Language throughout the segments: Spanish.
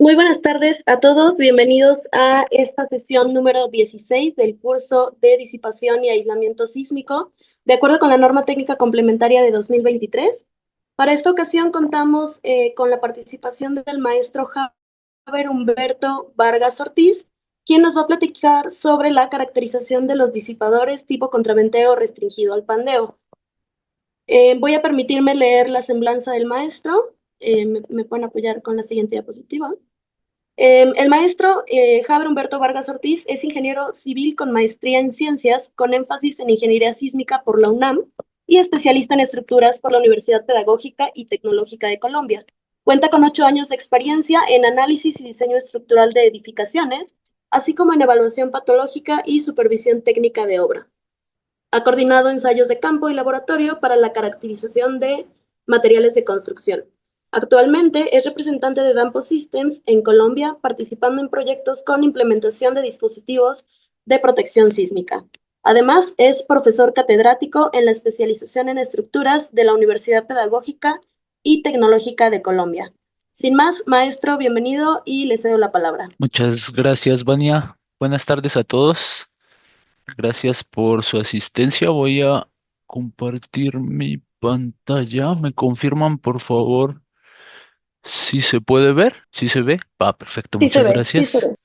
Muy buenas tardes a todos, bienvenidos a esta sesión número 16 del curso de disipación y aislamiento sísmico, de acuerdo con la norma técnica complementaria de 2023. Para esta ocasión contamos con la participación del maestro Javier Humberto Vargas Ortiz, quien nos va a platicar sobre la caracterización de los disipadores tipo contraventeo restringido al pandeo. Voy a permitirme leer la semblanza del maestro. Me pueden apoyar con la siguiente diapositiva. El maestro Javier Humberto Vargas Ortiz es ingeniero civil con maestría en ciencias, con énfasis en ingeniería sísmica por la UNAM y especialista en estructuras por la Universidad Pedagógica y Tecnológica de Colombia. Cuenta con 8 años de experiencia en análisis y diseño estructural de edificaciones, así como en evaluación patológica y supervisión técnica de obra. Ha coordinado ensayos de campo y laboratorio para la caracterización de materiales de construcción. Actualmente es representante de Dampo Systems en Colombia, participando en proyectos con implementación de dispositivos de protección sísmica. Además, es profesor catedrático en la especialización en estructuras de la Universidad Pedagógica y Tecnológica de Colombia. Sin más, maestro, bienvenido y le cedo la palabra. Muchas gracias, Vania. Buenas tardes a todos. Gracias por su asistencia. Voy a compartir mi pantalla. ¿Me confirman, por favor, si se puede ver? ¿Si se ve? Perfecto. Sí se Muchas ve, sí se gracias. ve.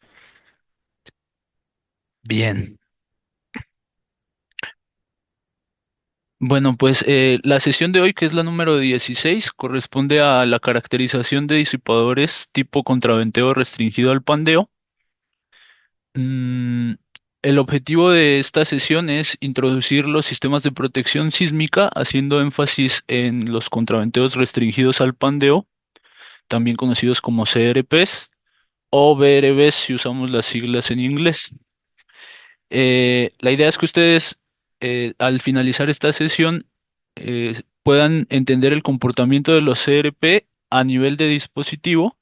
Bien. Bueno, pues la sesión de hoy, que es la número 16, corresponde a la caracterización de disipadores tipo contraventeo restringido al pandeo. Mm, el objetivo de esta sesión es introducir los sistemas de protección sísmica, haciendo énfasis en los contraventeos restringidos al pandeo, también conocidos como CRPs o BRBs si usamos las siglas en inglés. La idea es que ustedes, al finalizar esta sesión, puedan entender el comportamiento de los CRP a nivel de dispositivo,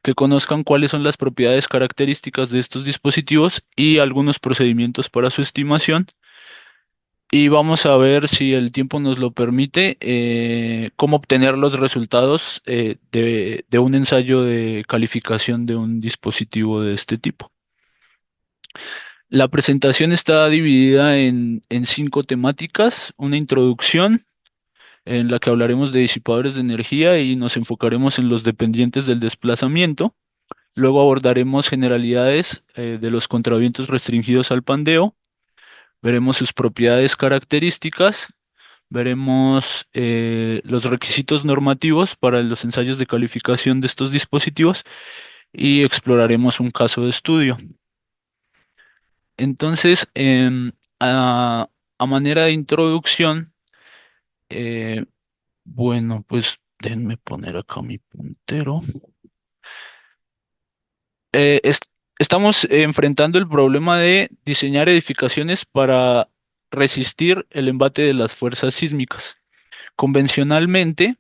que conozcan cuáles son las propiedades características de estos dispositivos y algunos procedimientos para su estimación. Y vamos a ver, si el tiempo nos lo permite, cómo obtener los resultados de un ensayo de calificación de un dispositivo de este tipo. La presentación está dividida en 5 temáticas: una introducción, en la que hablaremos de disipadores de energía y nos enfocaremos en los dependientes del desplazamiento. Luego abordaremos generalidades de los contravientos restringidos al pandeo, veremos sus propiedades características, veremos los requisitos normativos para los ensayos de calificación de estos dispositivos y exploraremos un caso de estudio. Entonces, a manera de introducción, eh, bueno, pues déjenme poner acá mi puntero. eh, est- Estamos enfrentando el problema de diseñar edificaciones para resistir el embate de las fuerzas sísmicas. Convencionalmente,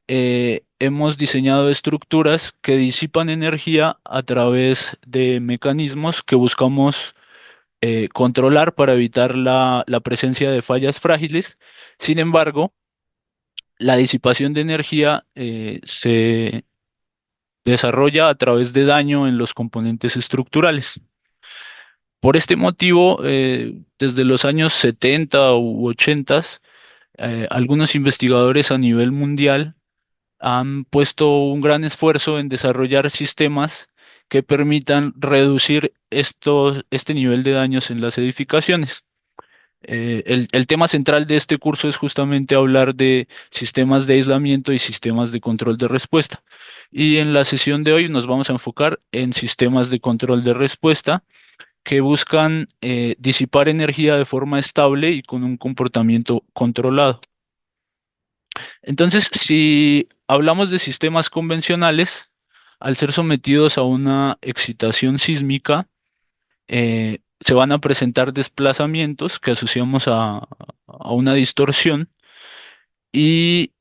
hemos diseñado estructuras que disipan energía a través de mecanismos que buscamos controlar para evitar la presencia de fallas frágiles. Sin embargo, la disipación de energía se desarrolla a través de daño en los componentes estructurales. Por este motivo, desde los años 70 u 80, algunos investigadores a nivel mundial han puesto un gran esfuerzo en desarrollar sistemas que permitan reducir este nivel de daños en las edificaciones. El tema central de este curso es justamente hablar de sistemas de aislamiento y sistemas de control de respuesta. Y en la sesión de hoy nos vamos a enfocar en sistemas de control de respuesta que buscan disipar energía de forma estable y con un comportamiento controlado. Entonces, si hablamos de sistemas convencionales, al ser sometidos a una excitación sísmica, se van a presentar desplazamientos que asociamos a una distorsión, y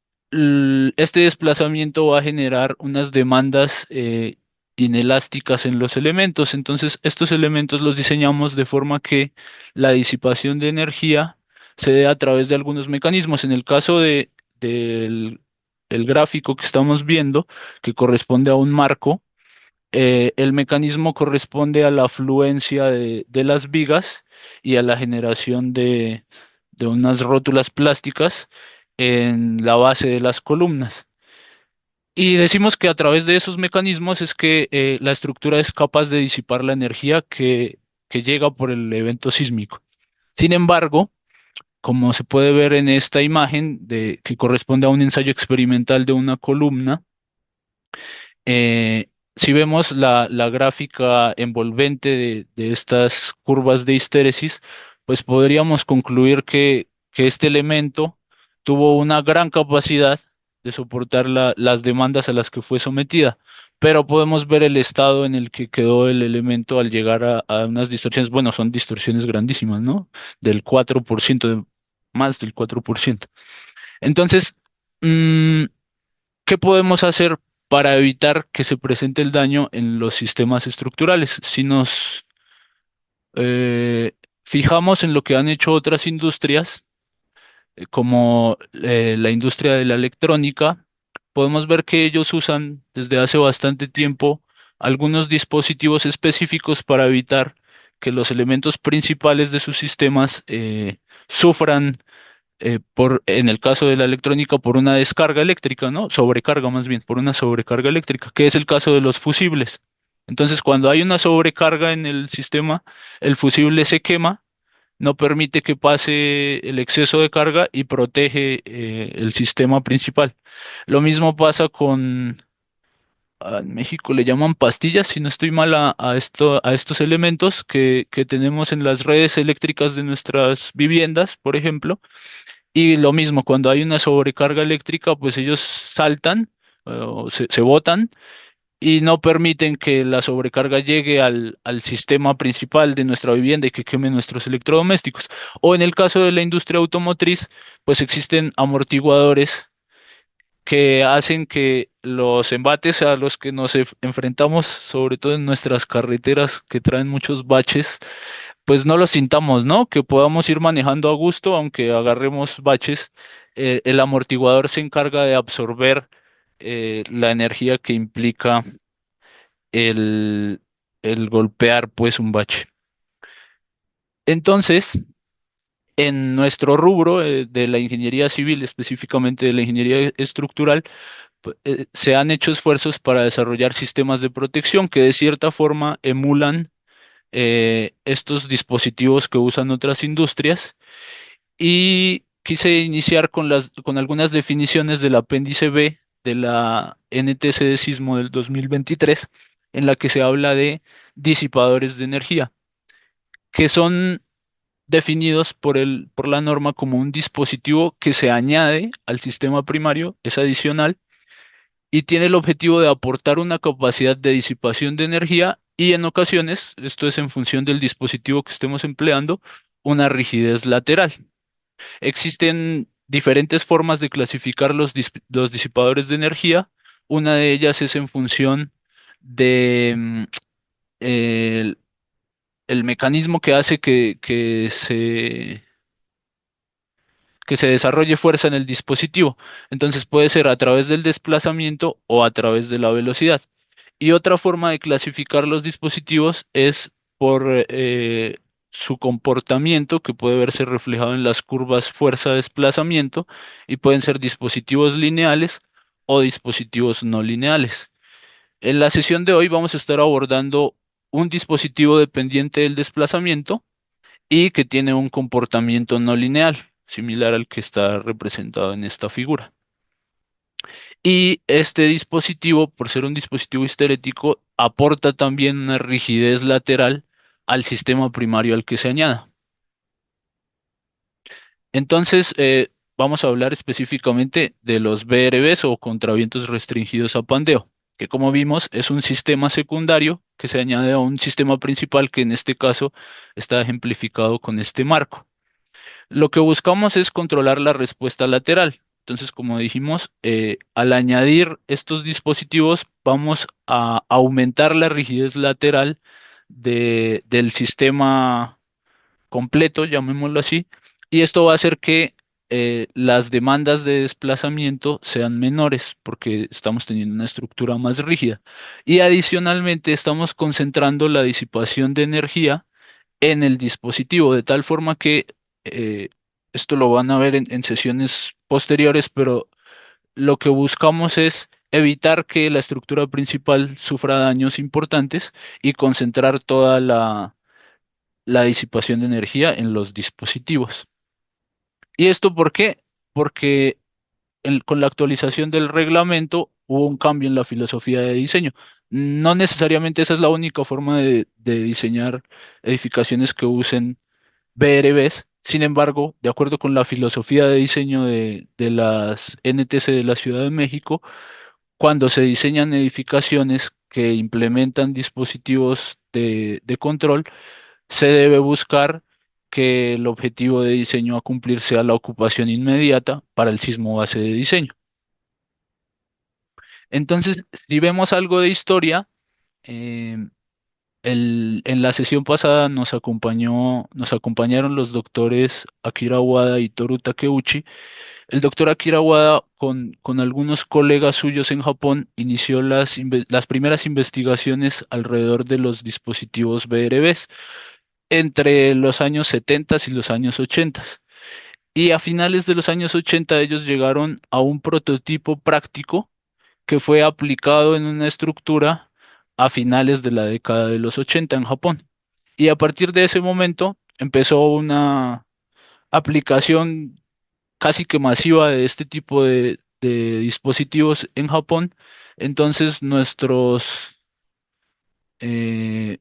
este desplazamiento va a generar unas demandas inelásticas en los elementos. Entonces, estos elementos los diseñamos de forma que la disipación de energía se dé a través de algunos mecanismos. En el caso del el gráfico que estamos viendo, que corresponde a un marco, El mecanismo corresponde a la afluencia de las vigas y a la generación de unas rótulas plásticas en la base de las columnas. Y decimos que a través de esos mecanismos es que la estructura es capaz de disipar la energía que llega por el evento sísmico. Sin embargo, como se puede ver en esta imagen que corresponde a un ensayo experimental de una columna, si vemos la gráfica envolvente de estas curvas de histéresis, pues podríamos concluir que este elemento tuvo una gran capacidad de soportar las demandas a las que fue sometida, pero podemos ver el estado en el que quedó el elemento al llegar a unas distorsiones, bueno, son distorsiones grandísimas, ¿no? Del 4%, más del 4%. Entonces, mm, ¿qué podemos hacer para evitar que se presente el daño en los sistemas estructurales? Si nos fijamos en lo que han hecho otras industrias, como la industria de la electrónica, podemos ver que ellos usan desde hace bastante tiempo algunos dispositivos específicos para evitar que los elementos principales de sus sistemas sufran en el caso de la electrónica, por una descarga eléctrica, ¿no? Sobrecarga más bien, por una sobrecarga eléctrica, que es el caso de los fusibles. Entonces, cuando hay una sobrecarga en el sistema, el fusible se quema, no permite que pase el exceso de carga y protege el sistema principal. Lo mismo pasa en México le llaman pastillas, si no estoy mal, a estos elementos que tenemos en las redes eléctricas de nuestras viviendas, por ejemplo, y lo mismo, cuando hay una sobrecarga eléctrica, pues ellos saltan o se botan y no permiten que la sobrecarga llegue al sistema principal de nuestra vivienda y que queme nuestros electrodomésticos. O en el caso de la industria automotriz, pues existen amortiguadores que hacen que los embates a los que nos enfrentamos, sobre todo en nuestras carreteras que traen muchos baches, pues no lo sintamos, ¿no? Que podamos ir manejando a gusto, aunque agarremos baches. El amortiguador se encarga de absorber la energía que implica el, el golpear, pues, un bache. Entonces, en nuestro rubro de la ingeniería civil, específicamente de la ingeniería estructural, se han hecho esfuerzos para desarrollar sistemas de protección que de cierta forma emulan estos dispositivos que usan otras industrias y quise iniciar con algunas definiciones del apéndice B de la NTC de sismo del 2023, en la que se habla de disipadores de energía, que son definidos por la norma como un dispositivo que se añade al sistema primario, es adicional, y tiene el objetivo de aportar una capacidad de disipación de energía y en ocasiones, esto es en función del dispositivo que estemos empleando, una rigidez lateral. Existen diferentes formas de clasificar los disipadores de energía. Una de ellas es en función de el, el mecanismo que hace que se desarrolle fuerza en el dispositivo. Entonces puede ser a través del desplazamiento o a través de la velocidad. Y otra forma de clasificar los dispositivos es por su comportamiento, que puede verse reflejado en las curvas fuerza-desplazamiento, y pueden ser dispositivos lineales o dispositivos no lineales. En la sesión de hoy vamos a estar abordando un dispositivo dependiente del desplazamiento y que tiene un comportamiento no lineal, similar al que está representado en esta figura. Y este dispositivo, por ser un dispositivo histerético, aporta también una rigidez lateral al sistema primario al que se añada. Entonces, vamos a hablar específicamente de los VRVs o contravientos restringidos a pandeo, que como vimos es un sistema secundario que se añade a un sistema principal que en este caso está ejemplificado con este marco. Lo que buscamos es controlar la respuesta lateral. Entonces, como dijimos, al añadir estos dispositivos, vamos a aumentar la rigidez lateral del sistema completo, llamémoslo así, y esto va a hacer que las demandas de desplazamiento sean menores porque estamos teniendo una estructura más rígida. Y adicionalmente estamos concentrando la disipación de energía en el dispositivo, de tal forma que eh, esto lo van a ver en sesiones posteriores, pero lo que buscamos es evitar que la estructura principal sufra daños importantes y concentrar toda la disipación de energía en los dispositivos. ¿Y esto por qué? Porque con la actualización del reglamento hubo un cambio en la filosofía de diseño. No necesariamente esa es la única forma de diseñar edificaciones que usen VRBs. Sin embargo, de acuerdo con la filosofía de diseño de las NTC de la Ciudad de México, cuando se diseñan edificaciones que implementan dispositivos de control, se debe buscar que el objetivo de diseño a cumplir sea la ocupación inmediata para el sismo base de diseño. Entonces, si vemos algo de historia, eh, en la sesión pasada nos acompañaron los doctores Akira Wada y Toru Takeuchi. El doctor Akira Wada, con algunos colegas suyos en Japón, inició las primeras investigaciones alrededor de los dispositivos VRBs entre los años 70 y los años 80. Y a finales de los años 80 ellos llegaron a un prototipo práctico que fue aplicado en una estructura a finales de la década de los 80 en Japón. Y a partir de ese momento empezó una aplicación casi que masiva de este tipo de dispositivos en Japón. Entonces nuestros eh,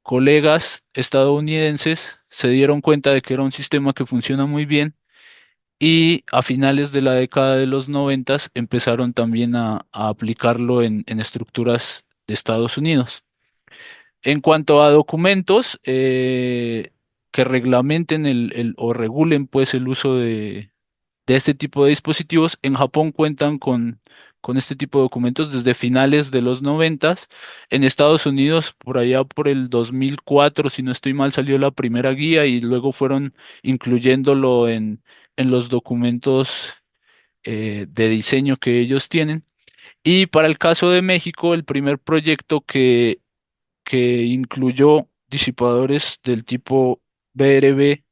colegas estadounidenses se dieron cuenta de que era un sistema que funciona muy bien y a finales de la década de los 90 empezaron también a aplicarlo en estructuras de Estados Unidos. En cuanto a documentos que reglamenten o regulen pues el uso de este tipo de dispositivos, en Japón cuentan con este tipo de documentos desde finales de los 90. En Estados Unidos, por allá por el 2004, si no estoy mal, salió la primera guía y luego fueron incluyéndolo en los documentos de diseño que ellos tienen. Y para el caso de México, el primer proyecto que incluyó disipadores del tipo BRB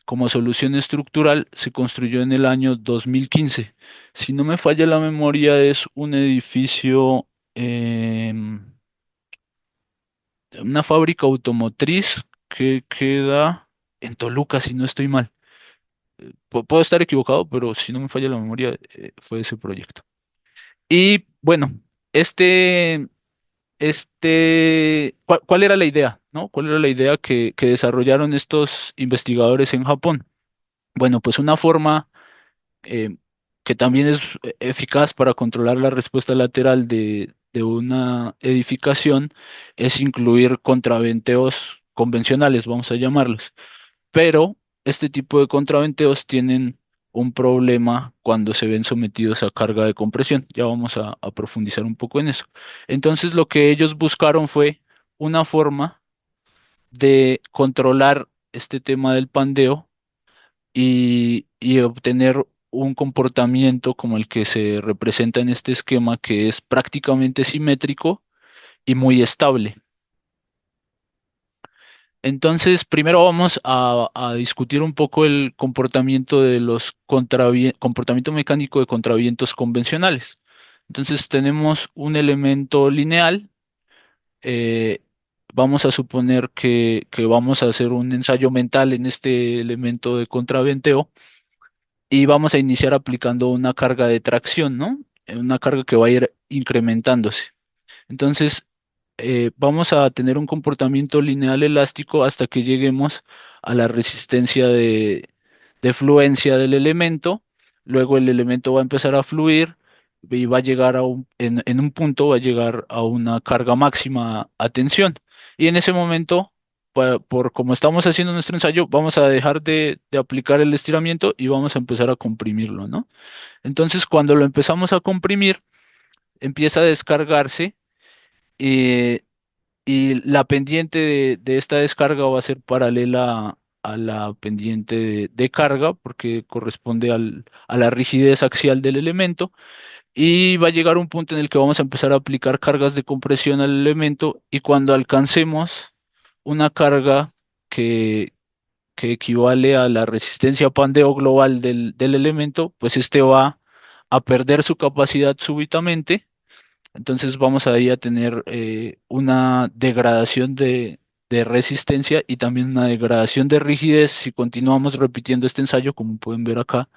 como solución estructural se construyó en el año 2015. Si no me falla la memoria, es un edificio, una fábrica automotriz que queda en Toluca, si no estoy mal. Puedo estar equivocado, pero si no me falla la memoria, fue ese proyecto. Y bueno, este, ¿cuál era la idea, no? ¿Cuál era la idea que desarrollaron estos investigadores en Japón? Bueno, pues una forma eh, que también es eficaz para controlar la respuesta lateral de una edificación, es incluir contraventeos convencionales, vamos a llamarlos. Pero este tipo de contraventeos tienen un problema cuando se ven sometidos a carga de compresión. Ya vamos a profundizar un poco en eso. Entonces, lo que ellos buscaron fue una forma de controlar este tema del pandeo y obtener un comportamiento como el que se representa en este esquema, que es prácticamente simétrico y muy estable. Entonces, primero vamos a discutir un poco el comportamiento de los comportamiento mecánico de contravientos convencionales. Entonces, tenemos un elemento lineal. eh, Vamos a suponer que vamos a hacer un ensayo mental en este elemento de contraventeo y vamos a iniciar aplicando una carga de tracción, ¿no? Una carga que va a ir incrementándose. Entonces, vamos a tener un comportamiento lineal elástico hasta que lleguemos a la resistencia de fluencia del elemento. Luego el elemento va a empezar a fluir y va a llegar en un punto va a llegar a una carga máxima a tensión. Y en ese momento, por como estamos haciendo nuestro ensayo, vamos a dejar de aplicar el estiramiento y vamos a empezar a comprimirlo, ¿no? Entonces, cuando lo empezamos a comprimir, empieza a descargarse. eh, y la pendiente de esta descarga va a ser paralela a la pendiente de carga, porque corresponde a la rigidez axial del elemento, y va a llegar un punto en el que vamos a empezar a aplicar cargas de compresión al elemento, y cuando alcancemos una carga que, que equivale a la resistencia pandeo global del elemento, pues este va a perder su capacidad súbitamente. Entonces vamos ahí a tener una degradación de resistencia y también una degradación de rigidez si continuamos repitiendo este ensayo, como pueden ver acá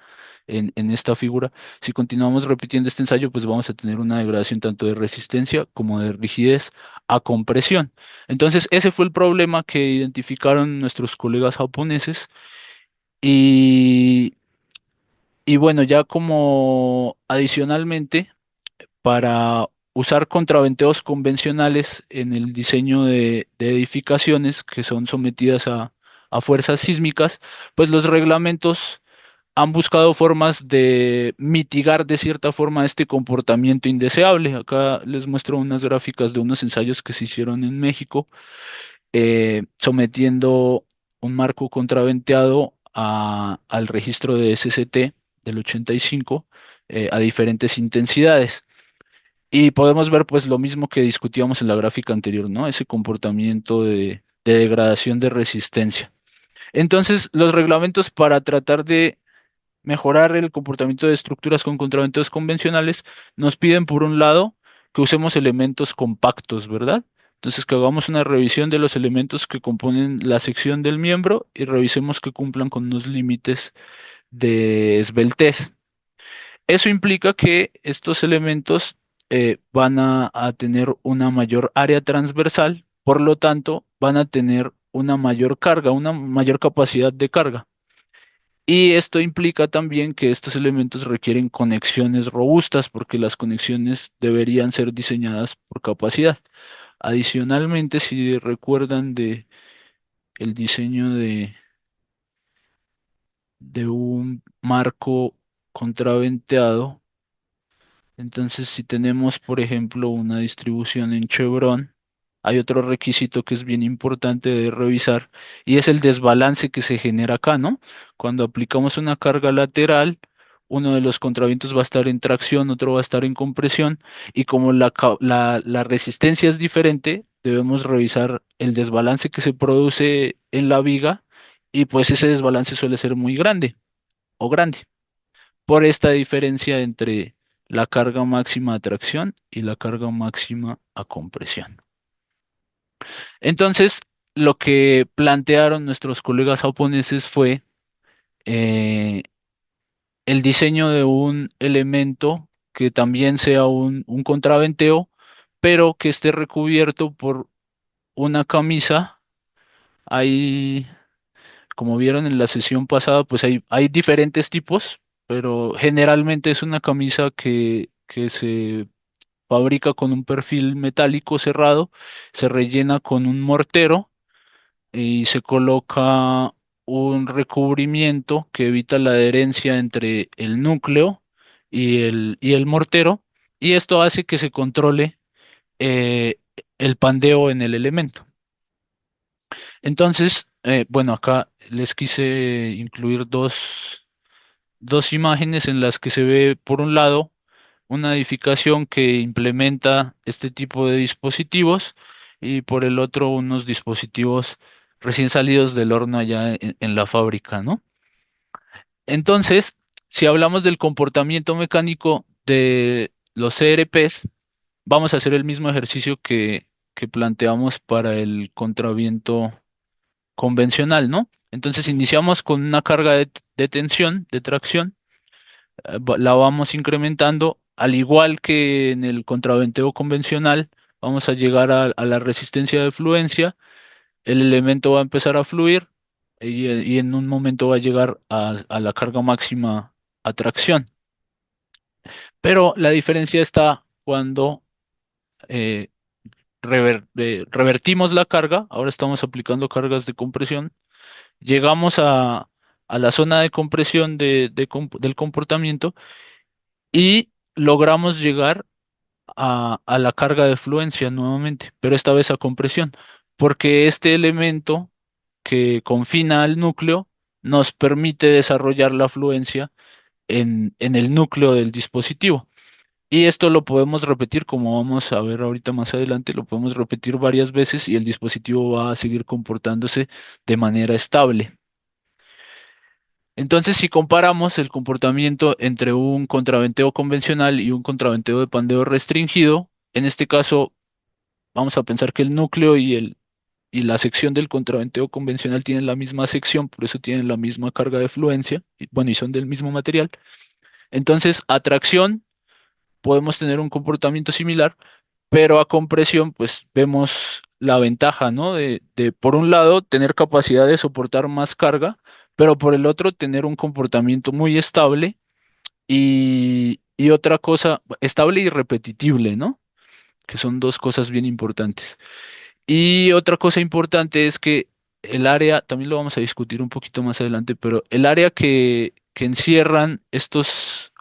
en esta figura. Si continuamos repitiendo este ensayo, pues vamos a tener una degradación tanto de resistencia como de rigidez a compresión. Entonces ese fue el problema que identificaron nuestros colegas japoneses y, y bueno, ya como adicionalmente para usar contraventeos convencionales en el diseño de edificaciones que son sometidas a fuerzas sísmicas, pues los reglamentos han buscado formas de mitigar de cierta forma este comportamiento indeseable. Acá les muestro unas gráficas de unos ensayos que se hicieron en México, sometiendo un marco contraventeado al registro de SST del 85 a diferentes intensidades. Y podemos ver pues lo mismo que discutíamos en la gráfica anterior, ¿no? Ese comportamiento de degradación de resistencia. Entonces, los reglamentos para tratar de mejorar el comportamiento de estructuras con contraventos convencionales nos piden, por un lado, que usemos elementos compactos, ¿verdad? Entonces, que hagamos una revisión de los elementos que componen la sección del miembro y revisemos que cumplan con unos límites de esbeltez. Eso implica que estos elementos van a tener una mayor área transversal, por lo tanto, van a tener una mayor carga, una mayor capacidad de carga. Y esto implica también que estos elementos requieren conexiones robustas, porque las conexiones deberían ser diseñadas por capacidad. Adicionalmente, si recuerdan de el diseño de un marco contraventeado, entonces, si tenemos, por ejemplo, una distribución en Chevron, hay otro requisito que es bien importante de revisar y es el desbalance que se genera acá, ¿no? Cuando aplicamos una carga lateral, uno de los contravientos va a estar en tracción, otro va a estar en compresión y como la resistencia es diferente, debemos revisar el desbalance que se produce en la viga y pues ese desbalance suele ser muy grande o grande por esta diferencia entre la carga máxima a tracción y la carga máxima a compresión. Entonces, lo que plantearon nuestros colegas japoneses fue eh, el diseño de un elemento que también sea un contraventeo, pero que esté recubierto por una camisa. Hay, como vieron en la sesión pasada, pues hay diferentes tipos, pero generalmente es una camisa que se fabrica con un perfil metálico cerrado, se rellena con un mortero y se coloca un recubrimiento que evita la adherencia entre el núcleo y el mortero, y esto hace que se controle eh, el pandeo en el elemento. Entonces, bueno, acá les quise incluir dos imágenes en las que se ve, por un lado, una edificación que implementa este tipo de dispositivos y por el otro unos dispositivos recién salidos del horno allá en la fábrica, ¿no? Entonces, si hablamos del comportamiento mecánico de los CRPs, vamos a hacer el mismo ejercicio que planteamos para el contraviento convencional, ¿no? Entonces iniciamos con una carga de tensión, de tracción, la vamos incrementando, al igual que en el contraventeo convencional, vamos a llegar a la resistencia de fluencia, el elemento va a empezar a fluir y en un momento va a llegar a la carga máxima a tracción. Pero la diferencia está cuando eh, revertimos la carga, ahora estamos aplicando cargas de compresión, llegamos a la zona de compresión del comportamiento y logramos llegar a la carga de fluencia nuevamente, pero esta vez a compresión, porque este elemento que confina al núcleo nos permite desarrollar la fluencia en el núcleo del dispositivo. Y esto lo podemos repetir, como vamos a ver ahorita más adelante, lo podemos repetir varias veces y el dispositivo va a seguir comportándose de manera estable. Entonces, si comparamos el comportamiento entre un contraventeo convencional y un contraventeo de pandeo restringido, en este caso vamos a pensar que el núcleo y la sección del contraventeo convencional tienen la misma sección, por eso tienen la misma carga de fluencia, y, bueno, y son del mismo material. Entonces, a tracción podemos tener un comportamiento similar, pero a compresión, pues vemos la ventaja, ¿no? Por un lado, tener capacidad de soportar más carga, pero por el otro, tener un comportamiento muy estable y otra cosa, estable y repetitible, ¿no? Que son dos cosas bien importantes. Y otra cosa importante es que el área, también lo vamos a discutir un poquito más adelante, pero el área que encierran estos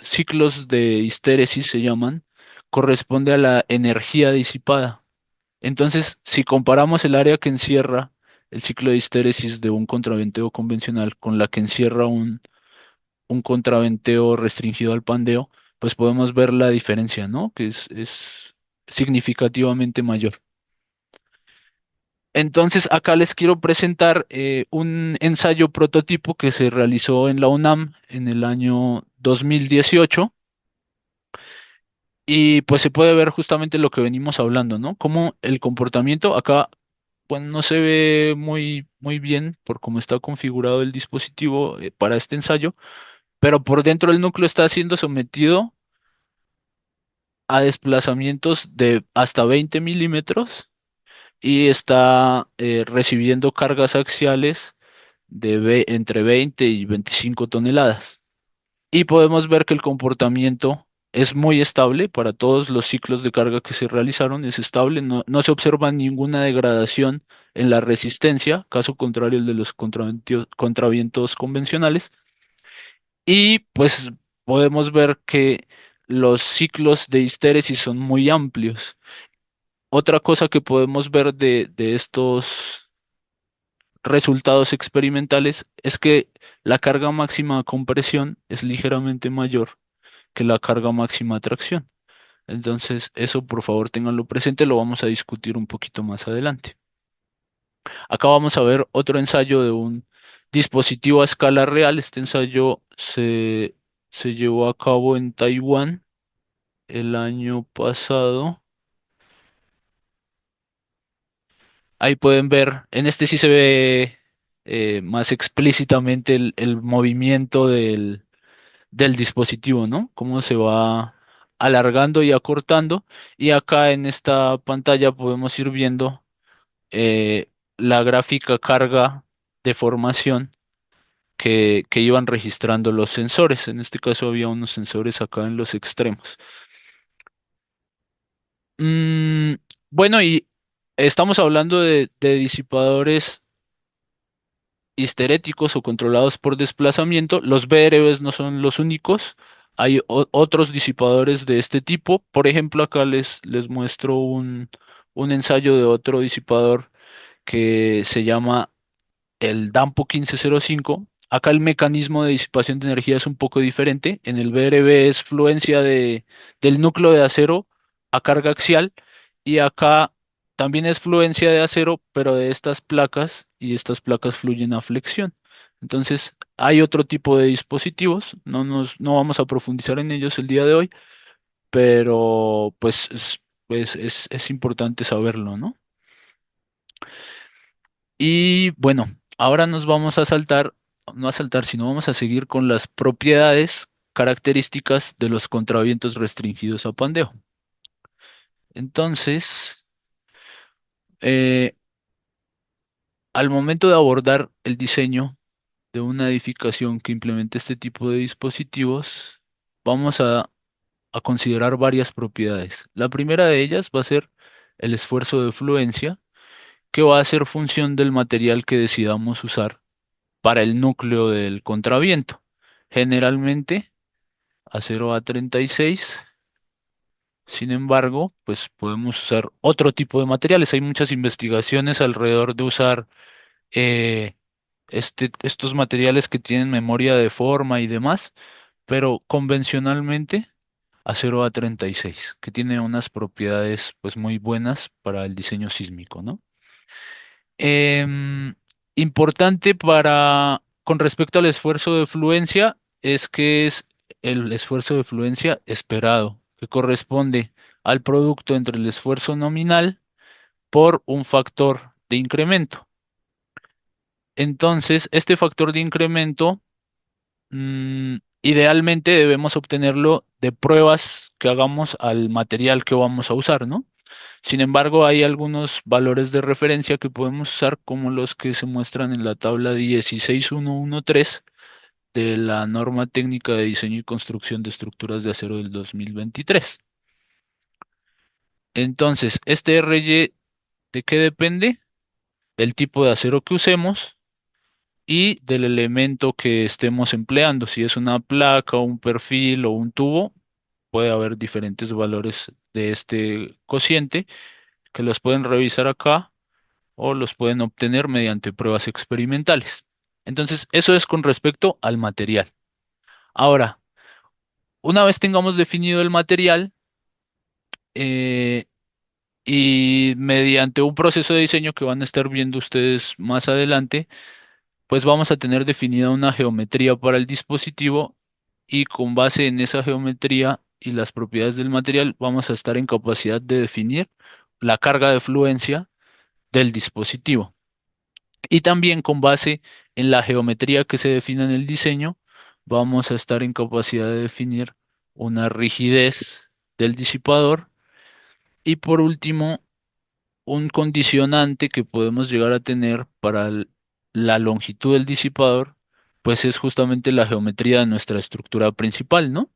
ciclos de histéresis, se llaman, corresponde a la energía disipada. Entonces, si comparamos el área que encierra el ciclo de histéresis de un contraventeo convencional con la que encierra un contraventeo restringido al pandeo, pues podemos ver la diferencia, ¿no? Que es significativamente mayor. Entonces, acá les quiero presentar un ensayo prototipo que se realizó en la UNAM en el año 2018 y pues se puede ver justamente lo que venimos hablando, ¿no? Como el comportamiento acá, bueno, no se ve muy bien por cómo está configurado el dispositivo para este ensayo, pero por dentro el núcleo está siendo sometido a desplazamientos de hasta 20 milímetros y está recibiendo cargas axiales de entre 20 y 25 toneladas. Y podemos ver que el comportamiento es muy estable para todos los ciclos de carga que se realizaron, es estable, no se observa ninguna degradación en la resistencia, caso contrario al de los contravientos convencionales. Y pues podemos ver que los ciclos de histéresis son muy amplios. Otra cosa que podemos ver de estos resultados experimentales es que la carga máxima de compresión es ligeramente mayor que la carga máxima de tracción. Entonces, eso por favor ténganlo presente, lo vamos a discutir un poquito más adelante. Acá vamos a ver otro ensayo de un dispositivo a escala real. Este ensayo se llevó a cabo en Taiwán el año pasado. Ahí pueden ver, en este sí se ve más explícitamente el movimiento del dispositivo, ¿no? Cómo se va alargando y acortando. Y acá en esta pantalla podemos ir viendo eh, la gráfica carga de formación que iban registrando los sensores. En este caso había unos sensores acá en los extremos. Mm, bueno, y estamos hablando de disipadores histeréticos o controlados por desplazamiento. Los VRBs no son los únicos. Hay otros disipadores de este tipo. Por ejemplo, acá les muestro un ensayo de otro disipador que se llama el DAMPO 1505. Acá el mecanismo de disipación de energía es un poco diferente. En el VRB es fluencia del núcleo de acero a carga axial y acá también es fluencia de acero, pero de estas placas y estas placas fluyen a flexión. Entonces, hay otro tipo de dispositivos, no vamos a profundizar en ellos el día de hoy, pero pues es importante saberlo, ¿no? Y bueno, ahora nos vamos a saltar, no a saltar, sino vamos a seguir con las propiedades características de los contravientos restringidos a pandeo. Entonces, eh, al momento de abordar el diseño de una edificación que implemente este tipo de dispositivos, vamos a considerar varias propiedades. La primera de ellas va a ser el esfuerzo de fluencia, que va a ser función del material que decidamos usar para el núcleo del contraviento. Generalmente acero A36. Sin embargo, pues podemos usar otro tipo de materiales. Hay muchas investigaciones alrededor de usar eh, estos materiales que tienen memoria de forma y demás, pero convencionalmente acero A36, que tiene unas propiedades pues muy buenas para el diseño sísmico, ¿no? Em, Importante con respecto al esfuerzo de fluencia, es que es el esfuerzo de fluencia esperado, que corresponde al producto entre el esfuerzo nominal por un factor de incremento. Entonces, este factor de incremento, idealmente debemos obtenerlo de pruebas que hagamos al material que vamos a usar, ¿no? Sin embargo, hay algunos valores de referencia que podemos usar, como los que se muestran en la tabla 16113 de la norma técnica de diseño y construcción de estructuras de acero del 2023. Entonces, este RY, ¿de qué depende? Del tipo de acero que usemos y del elemento que estemos empleando. Si es una placa, un perfil o un tubo, puede haber diferentes valores de este cociente que los pueden revisar acá o los pueden obtener mediante pruebas experimentales. Entonces, eso es con respecto al material. Ahora, una vez tengamos definido el material, eh, y mediante un proceso de diseño que van a estar viendo ustedes más adelante, pues vamos a tener definida una geometría para el dispositivo y con base en esa geometría y las propiedades del material vamos a estar en capacidad de definir la carga de fluencia del dispositivo. Y también con base en la geometría que se define en el diseño, vamos a estar en capacidad de definir una rigidez del disipador y por último, un condicionante que podemos llegar a tener para la longitud del disipador, pues es justamente la geometría de nuestra estructura principal, ¿no?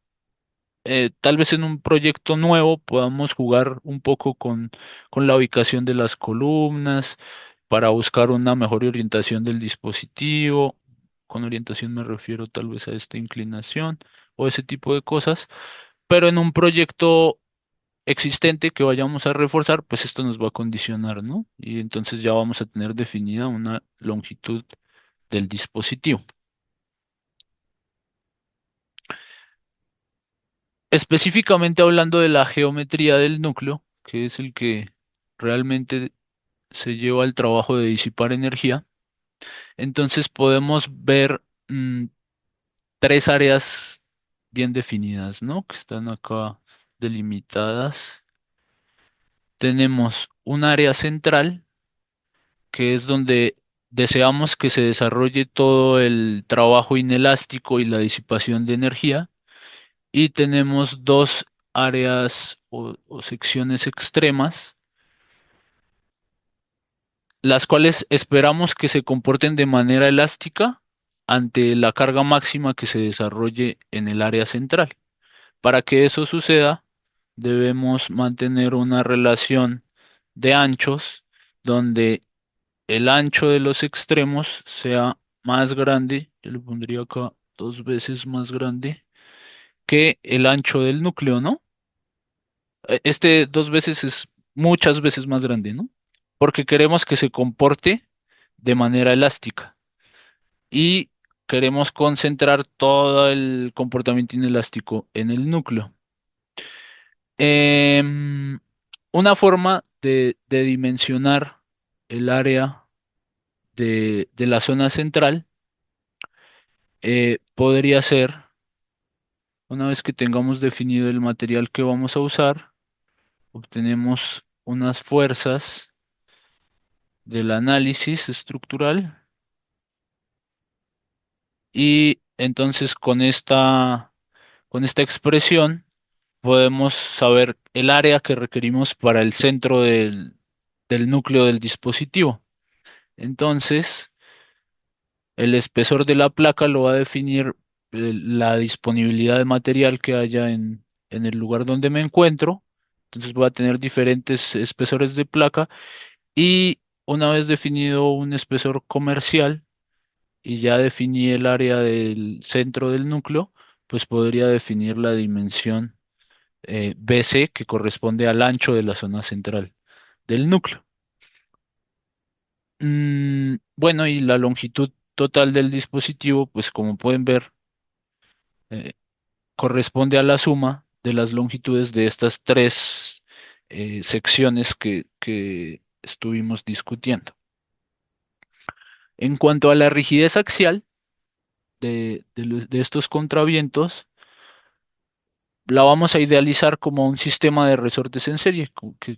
Tal vez en un proyecto nuevo podamos jugar un poco con la ubicación de las columnas para buscar una mejor orientación del dispositivo. Con orientación me refiero tal vez a esta inclinación o ese tipo de cosas, pero en un proyecto existente que vayamos a reforzar, pues esto nos va a condicionar, ¿no? Y entonces ya vamos a tener definida una longitud del dispositivo. Específicamente hablando de la geometría del núcleo, que es el que realmente se lleva el trabajo de disipar energía, entonces podemos ver tres áreas bien definidas, ¿no? Que están acá delimitadas. Tenemos un área central, que es donde deseamos que se desarrolle todo el trabajo inelástico y la disipación de energía. Y tenemos dos áreas o secciones extremas, las cuales esperamos que se comporten de manera elástica ante la carga máxima que se desarrolle en el área central. Para que eso suceda, debemos mantener una relación de anchos donde el ancho de los extremos sea más grande, yo le pondría acá dos veces más grande que el ancho del núcleo, ¿no? Este dos veces es muchas veces más grande, ¿no? Porque queremos que se comporte de manera elástica y queremos concentrar todo el comportamiento inelástico en el núcleo. Em, una forma de dimensionar el área de la zona central podría ser, una vez que tengamos definido el material que vamos a usar, obtenemos unas fuerzas del análisis estructural y entonces con esta expresión podemos saber el área que requerimos para el centro del núcleo del dispositivo. Entonces, el espesor de la placa lo va a definir la disponibilidad de material que haya en el lugar donde me encuentro. Entonces voy a tener diferentes espesores de placa y una vez definido un espesor comercial, y ya definí el área del centro del núcleo, pues podría definir la dimensión BC que corresponde al ancho de la zona central del núcleo. Bueno, y la longitud total del dispositivo, pues como pueden ver, eh, corresponde a la suma de las longitudes de estas tres secciones que estuvimos discutiendo. En cuanto a la rigidez axial de estos contravientos, la vamos a idealizar como un sistema de resortes en serie,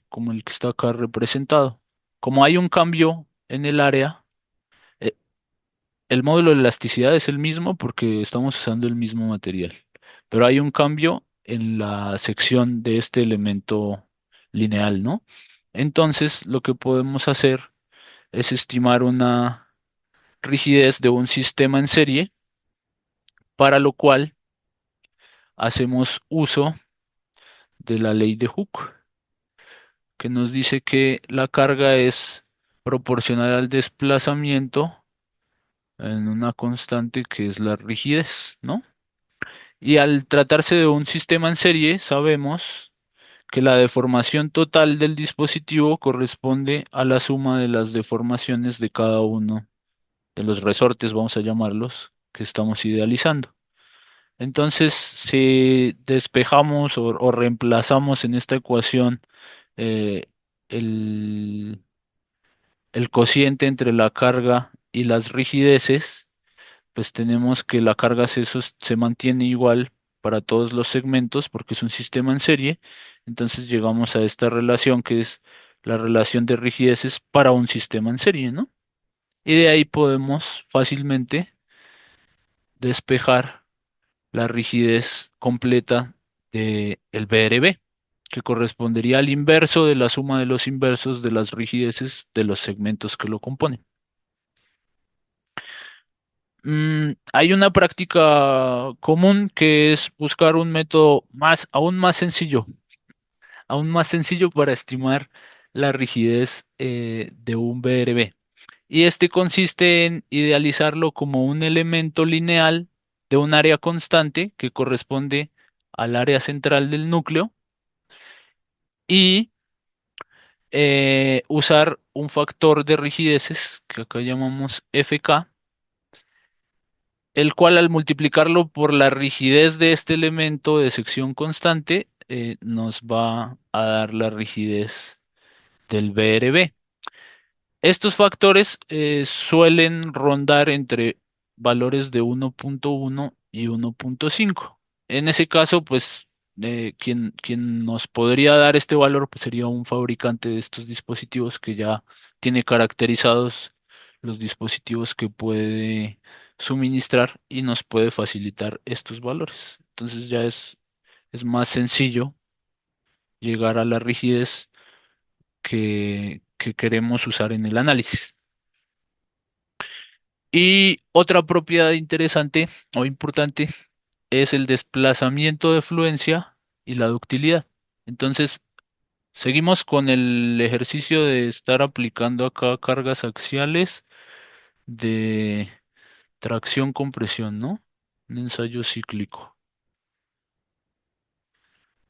como el que está acá representado. Como hay un cambio en el área, eh, el módulo de elasticidad es el mismo porque estamos usando el mismo material, pero hay un cambio en la sección de este elemento lineal, ¿no? Entonces, lo que podemos hacer es estimar una rigidez de un sistema en serie, para lo cual hacemos uso de la ley de Hooke, que nos dice que la carga es proporcional al desplazamiento en una constante que es la rigidez, ¿no? Y al tratarse de un sistema en serie, sabemos que la deformación total del dispositivo corresponde a la suma de las deformaciones de cada uno de los resortes, vamos a llamarlos, que estamos idealizando. Entonces, si despejamos o reemplazamos en esta ecuación eh, el, el cociente entre la carga y las rigideces, pues tenemos que la carga se mantiene igual para todos los segmentos porque es un sistema en serie. Entonces llegamos a esta relación que es la relación de rigideces para un sistema en serie, ¿no? Y de ahí podemos fácilmente despejar la rigidez completa del BRB, que correspondería al inverso de la suma de los inversos de las rigideces de los segmentos que lo componen. Hay una práctica común que es buscar un método aún más sencillo para estimar la rigidez de un BRB. Y este consiste en idealizarlo como un elemento lineal de un área constante que corresponde al área central del núcleo y usar un factor de rigideces que acá llamamos FK, el cual al multiplicarlo por la rigidez de este elemento de sección constante nos va a dar la rigidez del BRB. Estos factores suelen rondar entre valores de 1.1 y 1.5. En ese caso, pues, quien nos podría dar este valor pues, sería un fabricante de estos dispositivos que ya tiene caracterizados los dispositivos que puede suministrar y nos puede facilitar estos valores. Entonces ya es más sencillo llegar a la rigidez que queremos usar en el análisis. Y otra propiedad interesante o importante es el desplazamiento de fluencia y la ductilidad. Entonces, seguimos con el ejercicio de estar aplicando acá cargas axiales de tracción-compresión, ¿no? Un ensayo cíclico.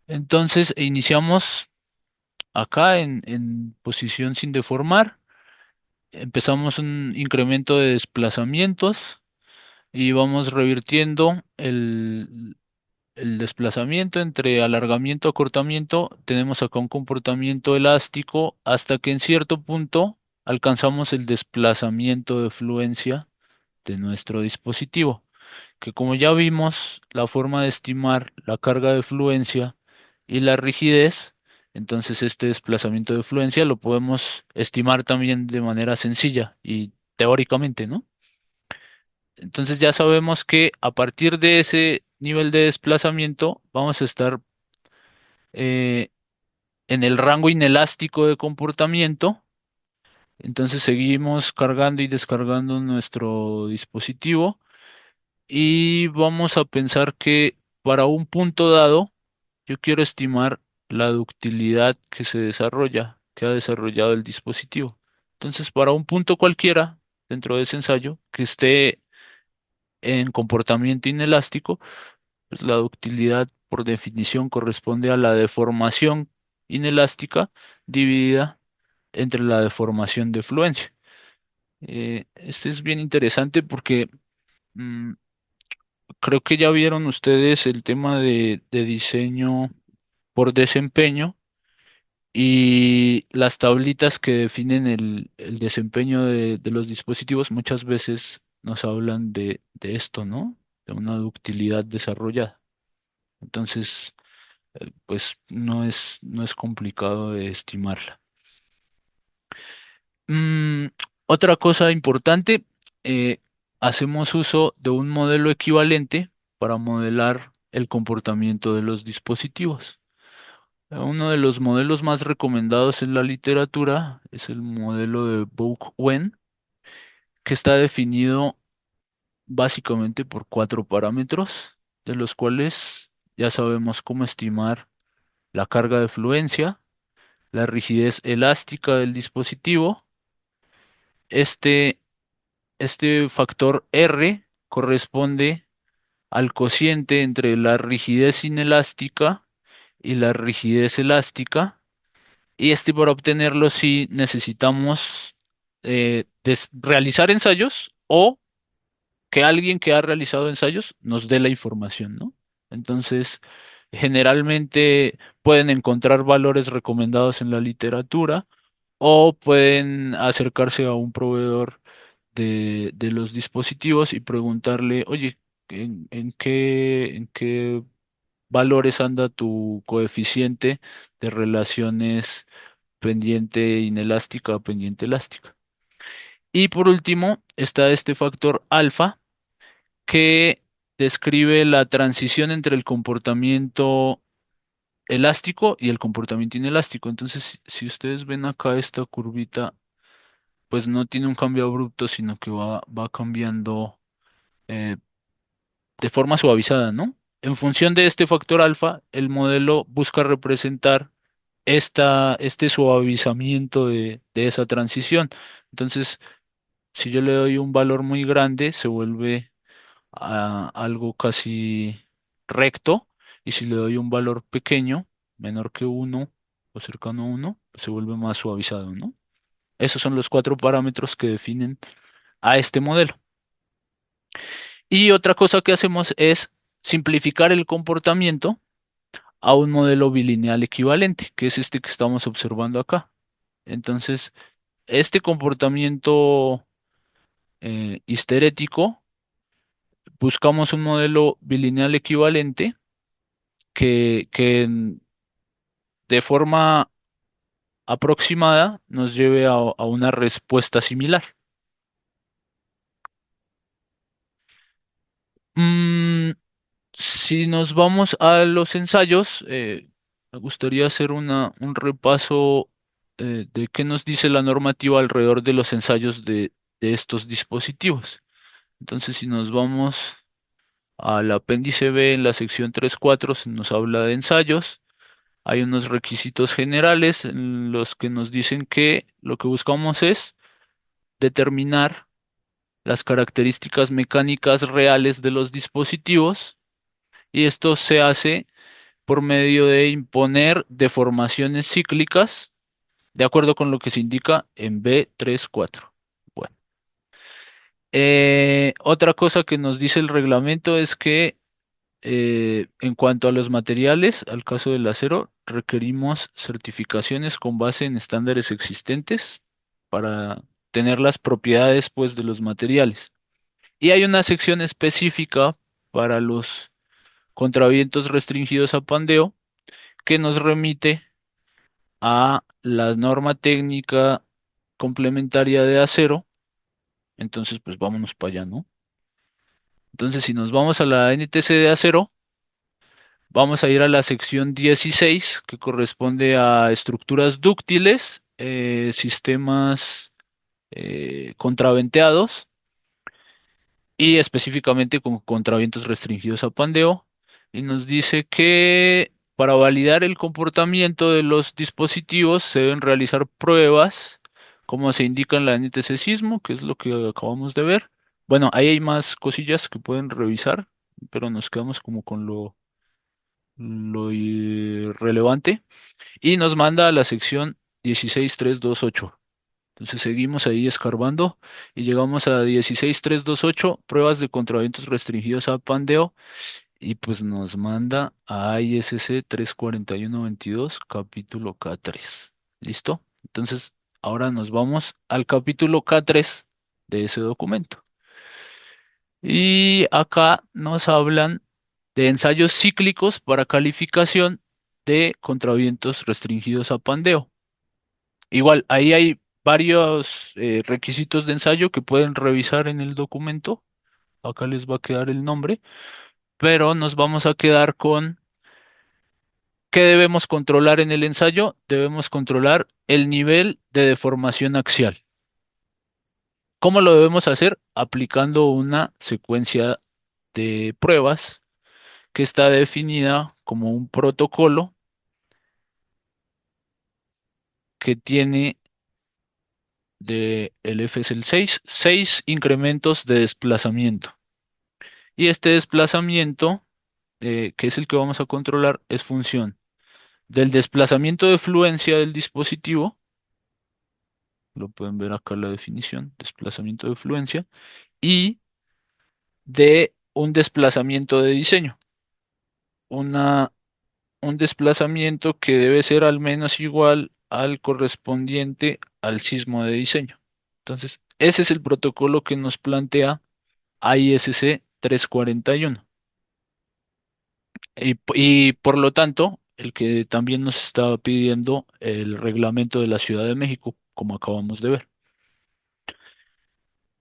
Entonces, iniciamos acá en posición sin deformar. Empezamos un incremento de desplazamientos y vamos revirtiendo el desplazamiento entre alargamiento y acortamiento. Tenemos acá un comportamiento elástico hasta que en cierto punto alcanzamos el desplazamiento de fluencia de nuestro dispositivo, que como ya vimos, la forma de estimar la carga de fluencia y la rigidez, entonces este desplazamiento de fluencia lo podemos estimar también de manera sencilla y teóricamente, ¿no? Entonces ya sabemos que a partir de ese nivel de desplazamiento vamos a estar eh, en el rango inelástico de comportamiento. Entonces seguimos cargando y descargando nuestro dispositivo y vamos a pensar que para un punto dado yo quiero estimar la ductilidad que se desarrolla, que ha desarrollado el dispositivo. Entonces para un punto cualquiera dentro de ese ensayo que esté en comportamiento inelástico, pues la ductilidad, por definición, corresponde a la deformación inelástica dividida entre la deformación de fluencia. Este es bien interesante porque mm, creo que ya vieron ustedes el tema de diseño por desempeño y las tablitas que definen el desempeño de los dispositivos muchas veces nos hablan de esto, ¿no? De una ductilidad desarrollada. Entonces, pues no es complicado de estimarla. Mm, Otra cosa importante, eh, hacemos uso de un modelo equivalente para modelar el comportamiento de los dispositivos. Uno de los modelos más recomendados en la literatura es el modelo de Book-Wen, que está definido básicamente por cuatro parámetros, de los cuales ya sabemos cómo estimar la carga de fluencia, la rigidez elástica del dispositivo. Este, este factor R corresponde al cociente entre la rigidez inelástica y la rigidez elástica. Y para obtenerlo sí necesitamos realizar ensayos o que alguien que ha realizado ensayos nos dé la información, ¿no? Entonces, generalmente pueden encontrar valores recomendados en la literatura o pueden acercarse a un proveedor de los dispositivos y preguntarle, oye, ¿en qué valores anda tu coeficiente de relaciones pendiente inelástica o pendiente elástica? Y por último está este factor alfa que describe la transición entre el comportamiento elástico y el comportamiento inelástico. Entonces, si ustedes ven acá esta curvita, pues no tiene un cambio abrupto, sino que va cambiando eh, de forma suavizada, ¿no? En función de este factor alfa, el modelo busca representar este suavizamiento de esa transición. Entonces, si yo le doy un valor muy grande, se vuelve algo casi recto, y si le doy un valor pequeño, menor que uno o cercano a uno, pues se vuelve más suavizado, ¿no? Esos son los cuatro parámetros que definen a este modelo. Y otra cosa que hacemos es simplificar el comportamiento a un modelo bilineal equivalente, que es este que estamos observando acá. Entonces, este comportamiento histerético, buscamos un modelo bilineal equivalente que de forma aproximada nos lleve a una respuesta similar. Mm, si nos vamos a los ensayos, me gustaría hacer un repaso de qué nos dice la normativa alrededor de los ensayos de estos dispositivos. Entonces, si nos vamos al apéndice B en la sección 3.4, se nos habla de ensayos. Hay unos requisitos generales en los que nos dicen que lo que buscamos es determinar las características mecánicas reales de los dispositivos, y esto se hace por medio de imponer deformaciones cíclicas de acuerdo con lo que se indica en B3.4. Bueno, otra cosa que nos dice el reglamento es que en cuanto a los materiales, al caso del acero, requerimos certificaciones con base en estándares existentes para tener las propiedades, pues, de los materiales. Y hay una sección específica para los contravientos restringidos a pandeo que nos remite a la norma técnica complementaria de acero. Entonces, pues vámonos para allá, ¿no? Entonces, si nos vamos a la NTC de acero, vamos a ir a la sección 16, que corresponde a estructuras dúctiles, sistemas contraventeados y específicamente con contravientos restringidos a pandeo. Y nos dice que para validar el comportamiento de los dispositivos se deben realizar pruebas, como se indica en la NTC Sismo, que es lo que acabamos de ver. Bueno, ahí hay más cosillas que pueden revisar, pero nos quedamos como con lo irrelevante, y nos manda a la sección 16328. Entonces seguimos ahí escarbando y llegamos a 16328, pruebas de contraventos restringidos a pandeo, y pues nos manda a ISC 34122, capítulo K3. ¿Listo? Entonces ahora nos vamos al capítulo K3 de ese documento. Y acá nos hablan de ensayos cíclicos para calificación de contravientos restringidos a pandeo. Igual, ahí hay varios requisitos de ensayo que pueden revisar en el documento. Acá les va a quedar el nombre, pero nos vamos a quedar con ¿qué debemos controlar en el ensayo? Debemos controlar el nivel de deformación axial. ¿Cómo lo debemos hacer? Aplicando una secuencia de pruebas que está definida como un protocolo que tiene el F es el 6 incrementos de desplazamiento. Y este desplazamiento, que es el que vamos a controlar, es función del desplazamiento de fluencia del dispositivo, lo pueden ver acá la definición, desplazamiento de fluencia, y de un desplazamiento de diseño, una, un desplazamiento que debe ser al menos igual al correspondiente al sismo de diseño. Entonces, ese es el protocolo que nos plantea ISC 341. Y por lo tanto, el que también nos estaba pidiendo el reglamento de la Ciudad de México, como acabamos de ver.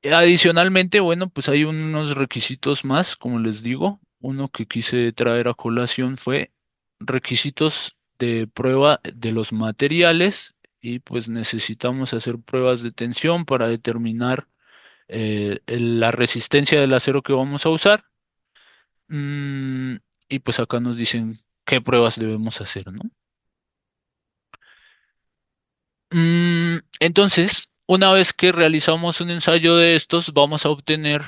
Adicionalmente, bueno, pues hay unos requisitos más, como les digo. Uno que quise traer a colación fue requisitos de prueba de los materiales, y pues necesitamos hacer pruebas de tensión para determinar la resistencia del acero que vamos a usar. Mm, y pues acá nos dicen qué pruebas debemos hacer, ¿no? Entonces, una vez que realizamos un ensayo de estos, vamos a obtener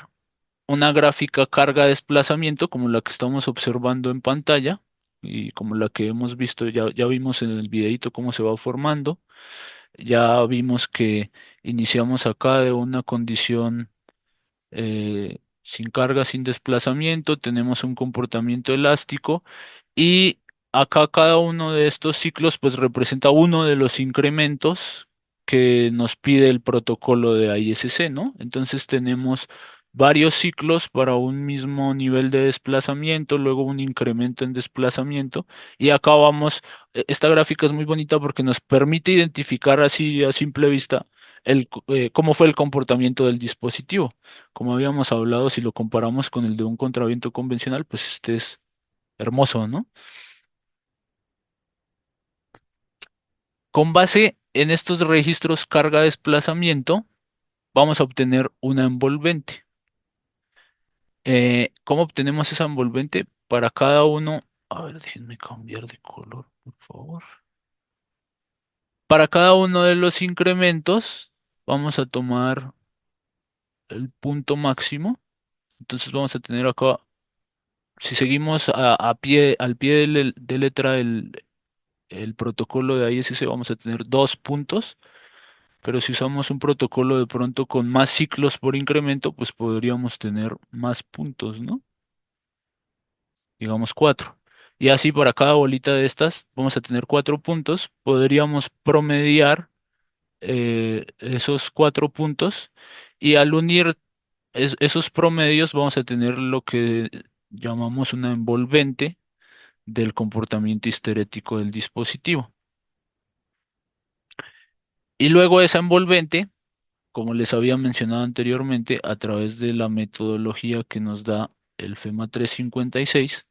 una gráfica carga-desplazamiento como la que estamos observando en pantalla y como la que hemos visto, ya vimos en el videito cómo se va formando. Ya vimos que iniciamos acá de una condición sin carga, sin desplazamiento, tenemos un comportamiento elástico, y acá cada uno de estos ciclos pues representa uno de los incrementos que nos pide el protocolo de ISC, ¿no? Entonces tenemos varios ciclos para un mismo nivel de desplazamiento, luego un incremento en desplazamiento, y acá vamos, esta gráfica es muy bonita porque nos permite identificar así a simple vista cómo fue el comportamiento del dispositivo. Como habíamos hablado, si lo comparamos con el de un contraviento convencional, pues este es hermoso, ¿no? Con base en estos registros carga-desplazamiento, vamos a obtener una envolvente. ¿Cómo obtenemos esa envolvente? Para cada uno, a ver, déjenme cambiar de color, por favor. Para cada uno de los incrementos, vamos a tomar el punto máximo. Entonces vamos a tener acá, si seguimos al pie de letra el protocolo de ISC, vamos a tener 2 puntos, pero si usamos un protocolo de pronto con más ciclos por incremento, pues podríamos tener más puntos, ¿no? Digamos 4. Y así para cada bolita de estas vamos a tener 4 puntos. Podríamos promediar esos 4 puntos, y al unir esos promedios vamos a tener lo que llamamos una envolvente del comportamiento histerético del dispositivo. Y luego esa envolvente, como les había mencionado anteriormente, a través de la metodología que nos da el FEMA 356,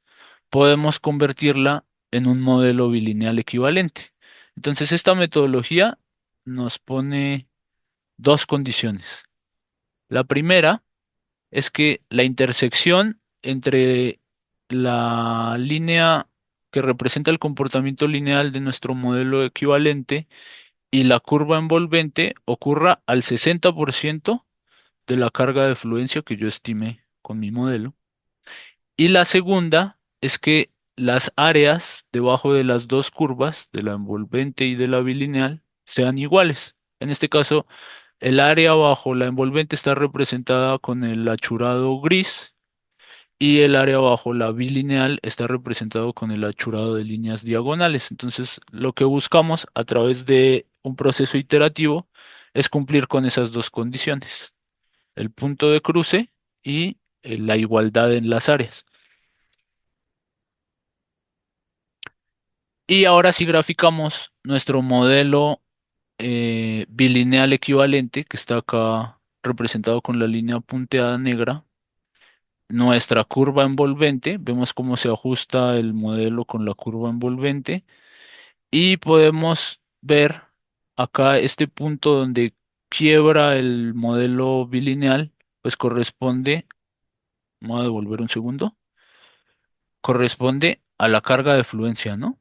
podemos convertirla en un modelo bilineal equivalente. Entonces, esta metodología nos pone dos condiciones. La primera es que la intersección entre la línea que representa el comportamiento lineal de nuestro modelo equivalente y la curva envolvente ocurra al 60% de la carga de fluencia que yo estime con mi modelo. Y la segunda es que las áreas debajo de las dos curvas, de la envolvente y de la bilineal, sean iguales. En este caso, el área bajo la envolvente está representada con el achurado gris y el área bajo la bilineal está representado con el achurado de líneas diagonales. Entonces, lo que buscamos a través de un proceso iterativo es cumplir con esas dos condiciones, el punto de cruce y la igualdad en las áreas. Y ahora si graficamos nuestro modelo bilineal equivalente, que está acá representado con la línea punteada negra, nuestra curva envolvente, vemos cómo se ajusta el modelo con la curva envolvente y podemos ver acá este punto donde quiebra el modelo bilineal, pues corresponde, vamos a devolver un segundo, corresponde a la carga de fluencia, ¿no?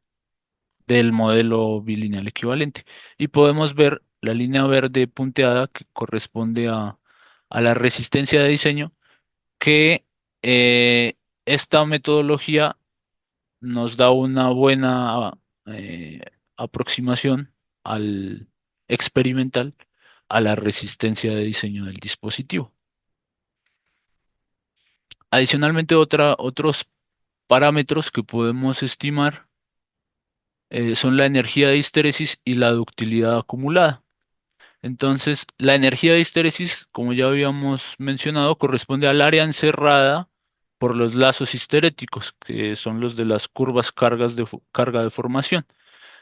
Del modelo bilineal equivalente. Y podemos ver la línea verde punteada que corresponde a la resistencia de diseño, que esta metodología nos da una buena aproximación al experimental a la resistencia de diseño del dispositivo. Adicionalmente, otros parámetros que podemos estimar son la energía de histéresis y la ductilidad acumulada. Entonces, la energía de histéresis, como ya habíamos mencionado, corresponde al área encerrada por los lazos histeréticos, que son los de las curvas carga de formación.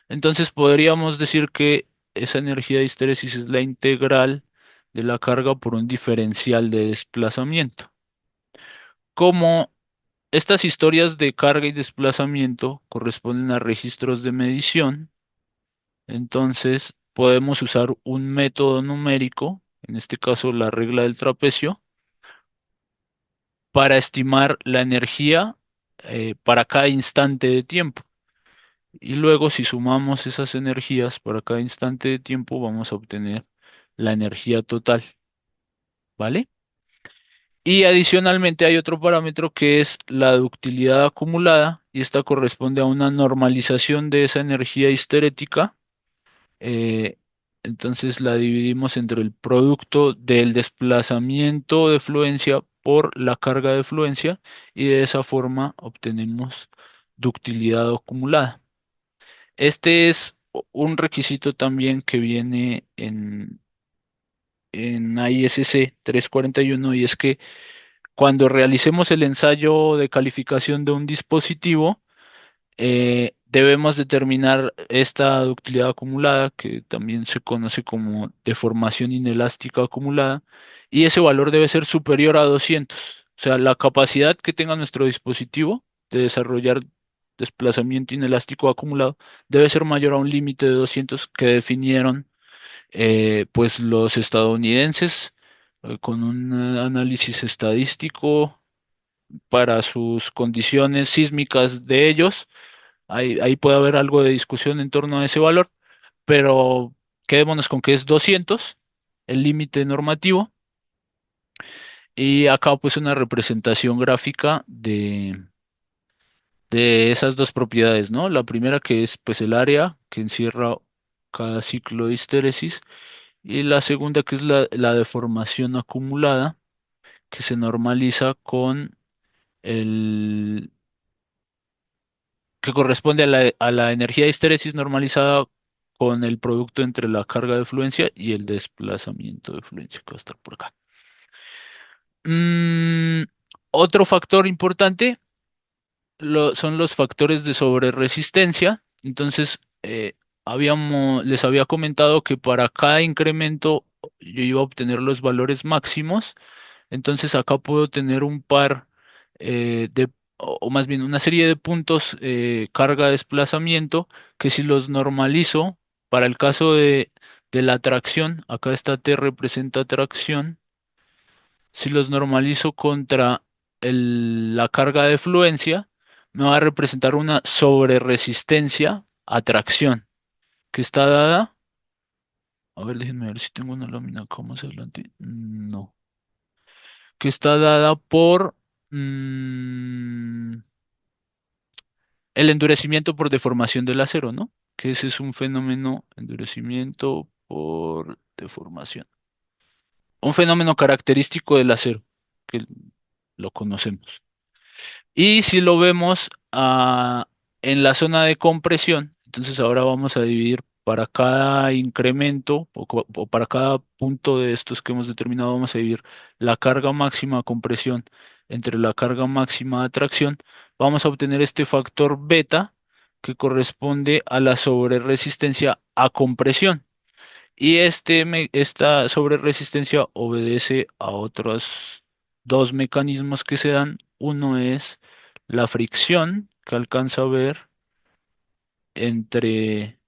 Entonces, podríamos decir que esa energía de histéresis es la integral de la carga por un diferencial de desplazamiento. Como estas historias de carga y desplazamiento corresponden a registros de medición, entonces podemos usar un método numérico, en este caso la regla del trapecio, para estimar la energía para cada instante de tiempo. Y luego si sumamos esas energías para cada instante de tiempo, vamos a obtener la energía total, ¿vale? Y adicionalmente hay otro parámetro que es la ductilidad acumulada, y esta corresponde a una normalización de esa energía histerética. eh, entonces la dividimos entre el producto del desplazamiento de fluencia por la carga de fluencia, y de esa forma obtenemos ductilidad acumulada. Este es un requisito también que viene en ISC 341, y es que cuando realicemos el ensayo de calificación de un dispositivo, debemos determinar esta ductilidad acumulada, que también se conoce como deformación inelástica acumulada, y ese valor debe ser superior a 200. O sea, la capacidad que tenga nuestro dispositivo de desarrollar desplazamiento inelástico acumulado debe ser mayor a un límite de 200 que definieron pues los estadounidenses con un análisis estadístico para sus condiciones sísmicas de ellos. Ahí puede haber algo de discusión en torno a ese valor, pero quedémonos con que es 200, el límite normativo, y acá pues una representación gráfica de esas dos propiedades, ¿no? La primera que es pues el área que encierra cada ciclo de histéresis, y la segunda que es la deformación acumulada, que se normaliza con el que corresponde a la energía de histéresis normalizada con el producto entre la carga de fluencia y el desplazamiento de fluencia, que va a estar por acá. Mm, Otro factor importante son los factores de sobreresistencia. Entonces, les había comentado que para cada incremento yo iba a obtener los valores máximos. Entonces acá puedo tener un par o más bien una serie de puntos carga-desplazamiento, que si los normalizo para el caso de la tracción, acá esta T representa tracción, si los normalizo contra la carga de fluencia, me va a representar una sobreresistencia a tracción, que está dada, a ver, déjenme ver si tengo una lámina acá más adelante, no, que está dada por mm, el endurecimiento por deformación del acero, ¿no? Que ese es un fenómeno, endurecimiento por deformación. Un fenómeno característico del acero, que lo conocemos. Y si lo vemos en la zona de compresión, entonces ahora vamos a dividir para cada incremento o para cada punto de estos que hemos determinado, vamos a dividir la carga máxima de compresión entre la carga máxima de atracción. Vamos a obtener este factor beta que corresponde a la sobreresistencia a compresión. Y esta sobreresistencia obedece a otros dos mecanismos que se dan. Uno es la fricción que alcanza a ver entre...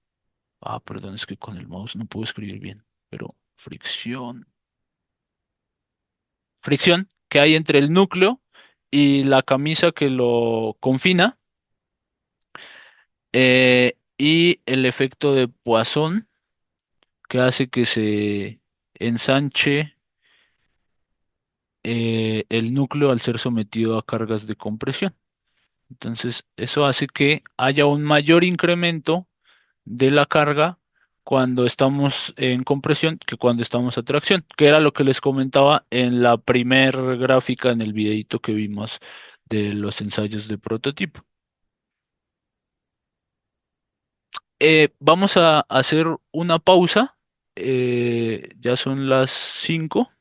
Ah, perdón, es que con el mouse no puedo escribir bien, pero fricción que hay entre el núcleo y la camisa que lo confina, y el efecto de Poisson que hace que se ensanche el núcleo al ser sometido a cargas de compresión. Entonces, eso hace que haya un mayor incremento de la carga cuando estamos en compresión que cuando estamos a tracción, que era lo que les comentaba en la primer gráfica en el videito que vimos de los ensayos de prototipo. Vamos a hacer una pausa. Ya son las 5.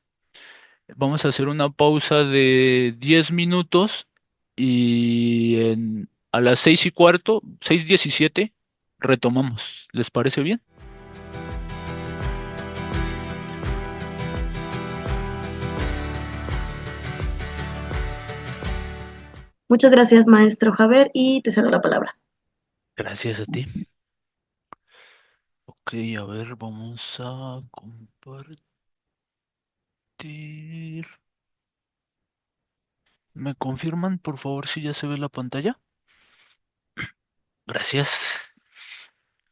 Vamos a hacer una pausa de 10 minutos y a las 6:15, 6:17, retomamos. ¿Les parece bien? Muchas gracias, maestro Javier, y te cedo la palabra. Gracias a ti. Ok, a ver, vamos a compartir. ¿Me confirman, por favor, si ya se ve la pantalla? Gracias.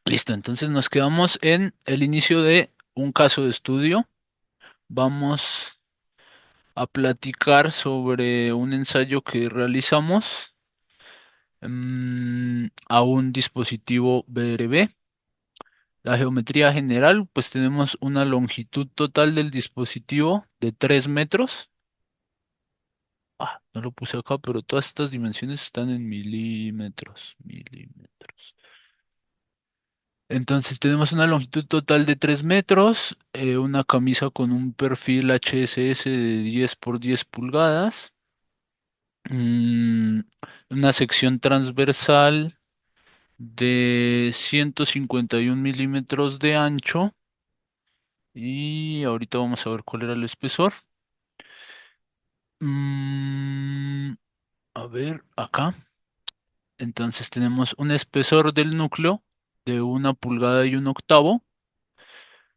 Listo, entonces nos quedamos en el inicio de un caso de estudio. Vamos a platicar sobre un ensayo que realizamos a un dispositivo BRB. La geometría general, pues tenemos una longitud total del dispositivo de 3 metros. No lo puse acá, pero todas estas dimensiones están en milímetros, milímetros. Entonces tenemos una longitud total de 3 metros, una camisa con un perfil HSS de 10 por 10 pulgadas, mm, una sección transversal de 151 milímetros de ancho y ahorita vamos a ver cuál era el espesor. Mm, a ver, acá. Entonces tenemos un espesor del núcleo de 1 pulgada y 1 octavo.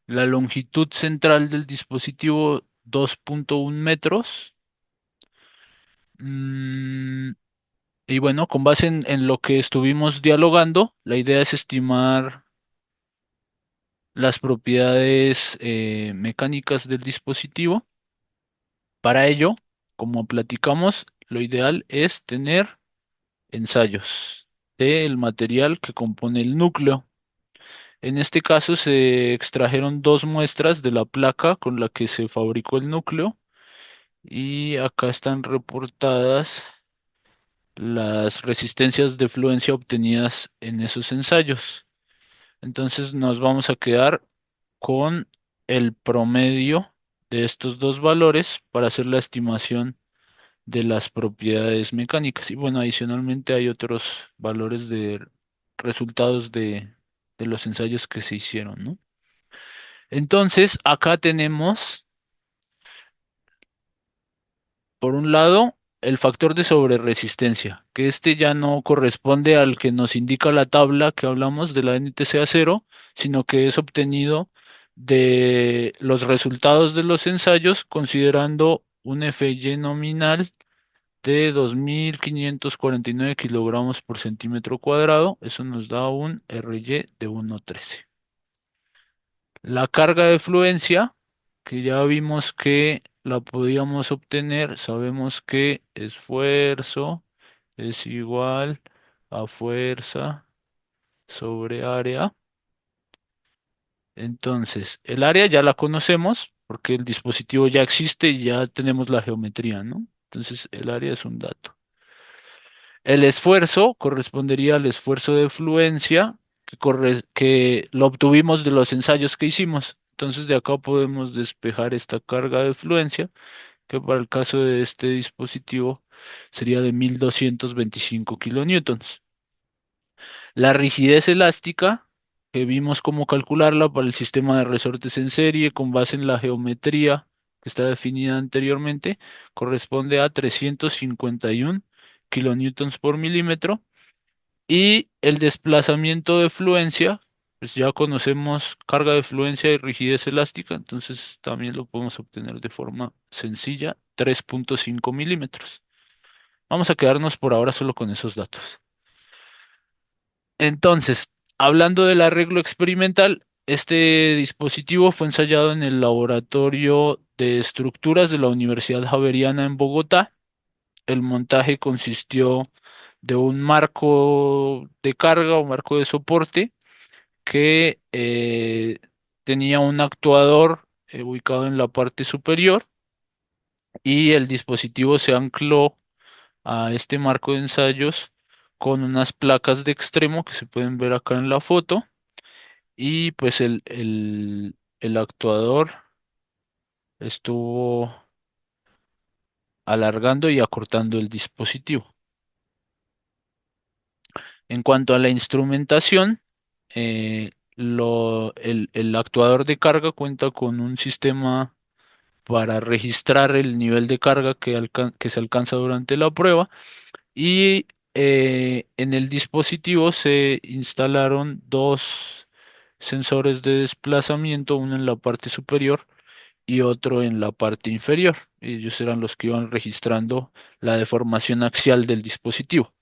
La longitud central del dispositivo 2,1 metros. Mm, y bueno, con base en lo que estuvimos dialogando, la idea es estimar las propiedades mecánicas del dispositivo. Para ello, como platicamos, lo ideal es tener ensayos del material que compone el núcleo. En este caso se extrajeron dos muestras de la placa con la que se fabricó el núcleo y acá están reportadas las resistencias de fluencia obtenidas en esos ensayos. Entonces nos vamos a quedar con el promedio de estos dos valores para hacer la estimación de las propiedades mecánicas. Y bueno, adicionalmente hay otros valores de resultados de los ensayos que se hicieron, ¿no? Entonces, acá tenemos, por un lado, el factor de sobreresistencia, que este ya no corresponde al que nos indica la tabla que hablamos de la NTCA 0, sino que es obtenido de los resultados de los ensayos considerando un FY nominal de 2.549 kilogramos por centímetro cuadrado. Eso nos da un RY de 1,13. La carga de fluencia, que ya vimos que la podíamos obtener, sabemos que esfuerzo es igual a fuerza sobre área. Entonces, el área ya la conocemos porque el dispositivo ya existe y ya tenemos la geometría, ¿no? Entonces, el área es un dato. El esfuerzo correspondería al esfuerzo de fluencia que lo obtuvimos de los ensayos que hicimos. Entonces, de acá podemos despejar esta carga de fluencia, que para el caso de este dispositivo sería de 1225 kilonewtons. La rigidez elástica, que vimos cómo calcularla para el sistema de resortes en serie con base en la geometría que está definida anteriormente, corresponde a 351 kilonewtons por milímetro. Y el desplazamiento de fluencia, pues ya conocemos carga de fluencia y rigidez elástica, entonces también lo podemos obtener de forma sencilla, 3.5 milímetros. Vamos a quedarnos por ahora solo con esos datos. Entonces, hablando del arreglo experimental, este dispositivo fue ensayado en el Laboratorio de Estructuras de la Universidad Javeriana en Bogotá. El montaje consistió de un marco de carga o marco de soporte que tenía un actuador ubicado en la parte superior y el dispositivo se ancló a este marco de ensayos con unas placas de extremo que se pueden ver acá en la foto y pues el actuador estuvo alargando y acortando el dispositivo. En cuanto a la instrumentación, el actuador de carga cuenta con un sistema para registrar el nivel de carga que se alcanza durante la prueba y en el dispositivo se instalaron dos sensores de desplazamiento, uno en la parte superior y otro en la parte inferior. Ellos eran los que iban registrando la deformación axial del dispositivo.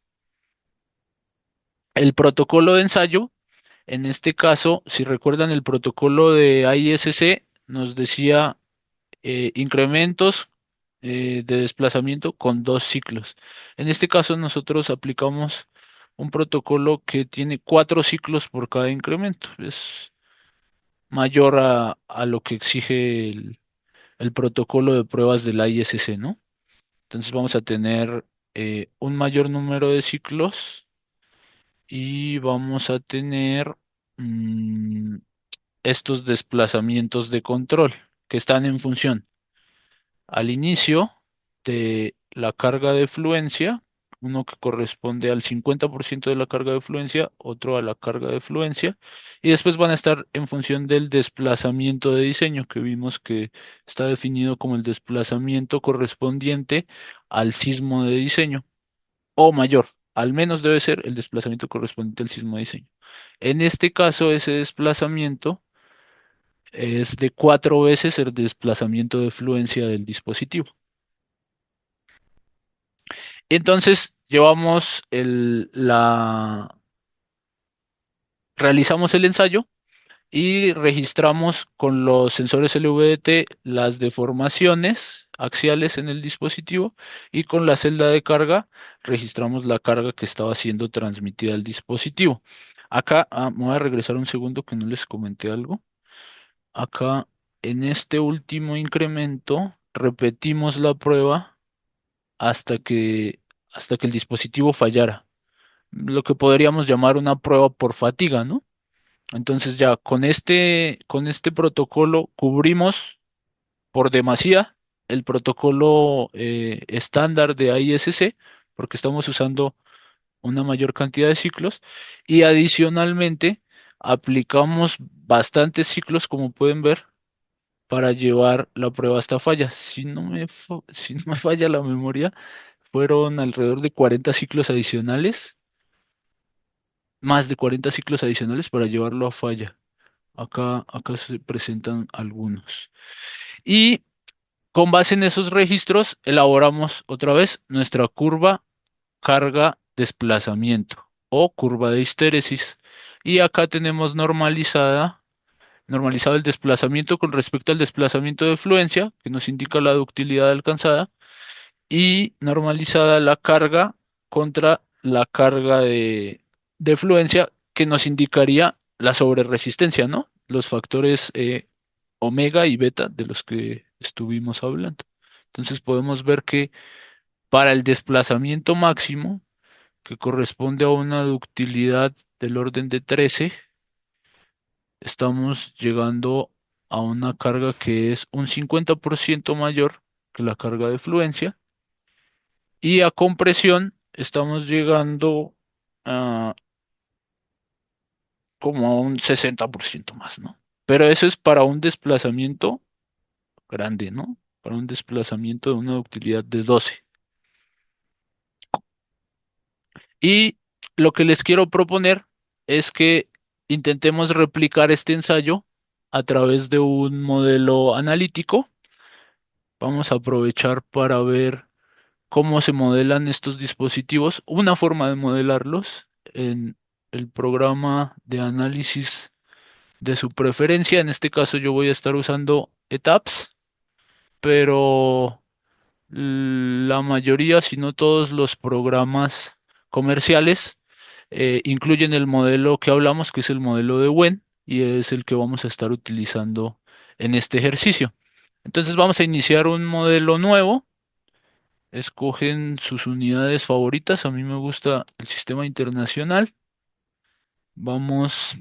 El protocolo de ensayo, en este caso, si recuerdan el protocolo de ISC, nos decía incrementos de desplazamiento con 2 ciclos. En este caso, nosotros aplicamos un protocolo que tiene 4 ciclos por cada incremento. Es mayor a lo que exige el protocolo de pruebas del ISC, ¿no? Entonces vamos a tener un mayor número de ciclos y vamos a tener mm, estos desplazamientos de control que están en función al inicio de la carga de fluencia, uno que corresponde al 50% de la carga de fluencia, otro a la carga de fluencia, y después van a estar en función del desplazamiento de diseño, que vimos que está definido como el desplazamiento correspondiente al sismo de diseño, o mayor. Al menos debe ser el desplazamiento correspondiente al sismo de diseño. En este caso, ese desplazamiento es de 4 veces el desplazamiento de fluencia del dispositivo. Entonces, realizamos el ensayo y registramos con los sensores LVDT las deformaciones axiales en el dispositivo y con la celda de carga registramos la carga que estaba siendo transmitida al dispositivo. Acá, me voy a regresar un segundo que no les comenté algo. Acá, en este último incremento, repetimos la prueba hasta que el dispositivo fallara, lo que podríamos llamar una prueba por fatiga, ¿no? Entonces ya con este protocolo cubrimos por demasía el protocolo estándar de ISC, porque estamos usando una mayor cantidad de ciclos y adicionalmente aplicamos bastantes ciclos, como pueden ver, para llevar la prueba hasta falla. Si no me falla la memoria, fueron alrededor de 40 ciclos adicionales, más de 40 ciclos adicionales para llevarlo a falla. Acá se presentan algunos. Y con base en esos registros, elaboramos otra vez nuestra curva carga-desplazamiento o curva de histéresis. Y acá tenemos normalizado el desplazamiento con respecto al desplazamiento de fluencia, que nos indica la ductilidad alcanzada, y normalizada la carga contra la carga de fluencia, que nos indicaría la sobreresistencia, ¿no? los factores omega y beta de los que estuvimos hablando. Entonces podemos ver que para el desplazamiento máximo, que corresponde a una ductilidad del orden de 13, estamos llegando a una carga que es un 50% mayor que la carga de fluencia, y a compresión estamos llegando a como a un 60% más, ¿no? Pero eso es para un desplazamiento grande, ¿no? Para un desplazamiento de una ductilidad de 12. Y lo que les quiero proponer es que intentemos replicar este ensayo a través de un modelo analítico. Vamos a aprovechar para ver cómo se modelan estos dispositivos, una forma de modelarlos en el programa de análisis de su preferencia. En este caso yo voy a estar usando ETAPS, pero la mayoría, si no todos los programas comerciales incluyen el modelo que hablamos, que es el modelo de Wen, y es el que vamos a estar utilizando en este ejercicio. Entonces vamos a iniciar un modelo nuevo. Escogen sus unidades favoritas. A mí me gusta el sistema internacional. Vamos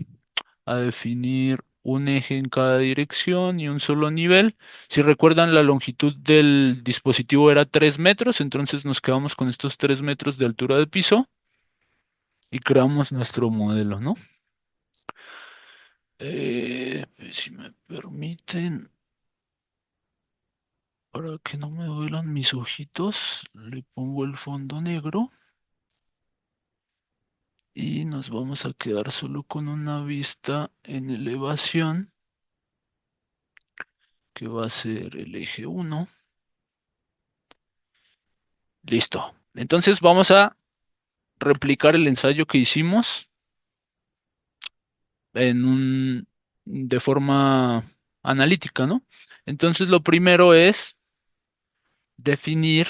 a definir un eje en cada dirección y un solo nivel. Si recuerdan, la longitud del dispositivo era 3 metros, entonces nos quedamos con estos 3 metros de altura de piso y creamos nuestro modelo, ¿no? Si me permiten, para que no me duelan mis ojitos, le pongo el fondo negro y nos vamos a quedar solo con una vista en elevación, que va a ser el eje 1. Listo. Entonces vamos a replicar el ensayo que hicimos en de forma analítica, ¿no? Entonces lo primero es definir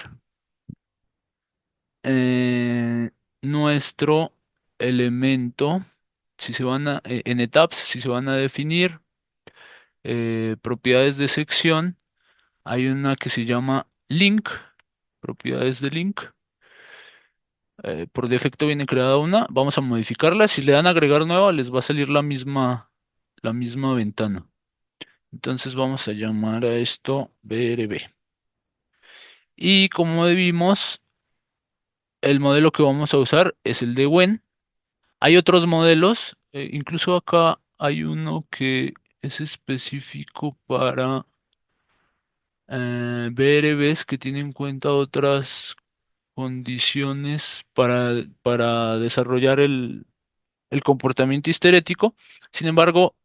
eh, nuestro elemento. Si se van en etapas, si se van a definir propiedades de sección, hay una que se llama link, propiedades de link. Por defecto viene creada una, vamos a modificarla. Si le dan a agregar nueva, les va a salir la misma ventana. Entonces vamos a llamar a esto BRB. Y como vimos, el modelo que vamos a usar es el de Wen. Hay otros modelos, incluso acá hay uno que es específico para BRBs, que tiene en cuenta otras condiciones para desarrollar el comportamiento histerético. Sin embargo,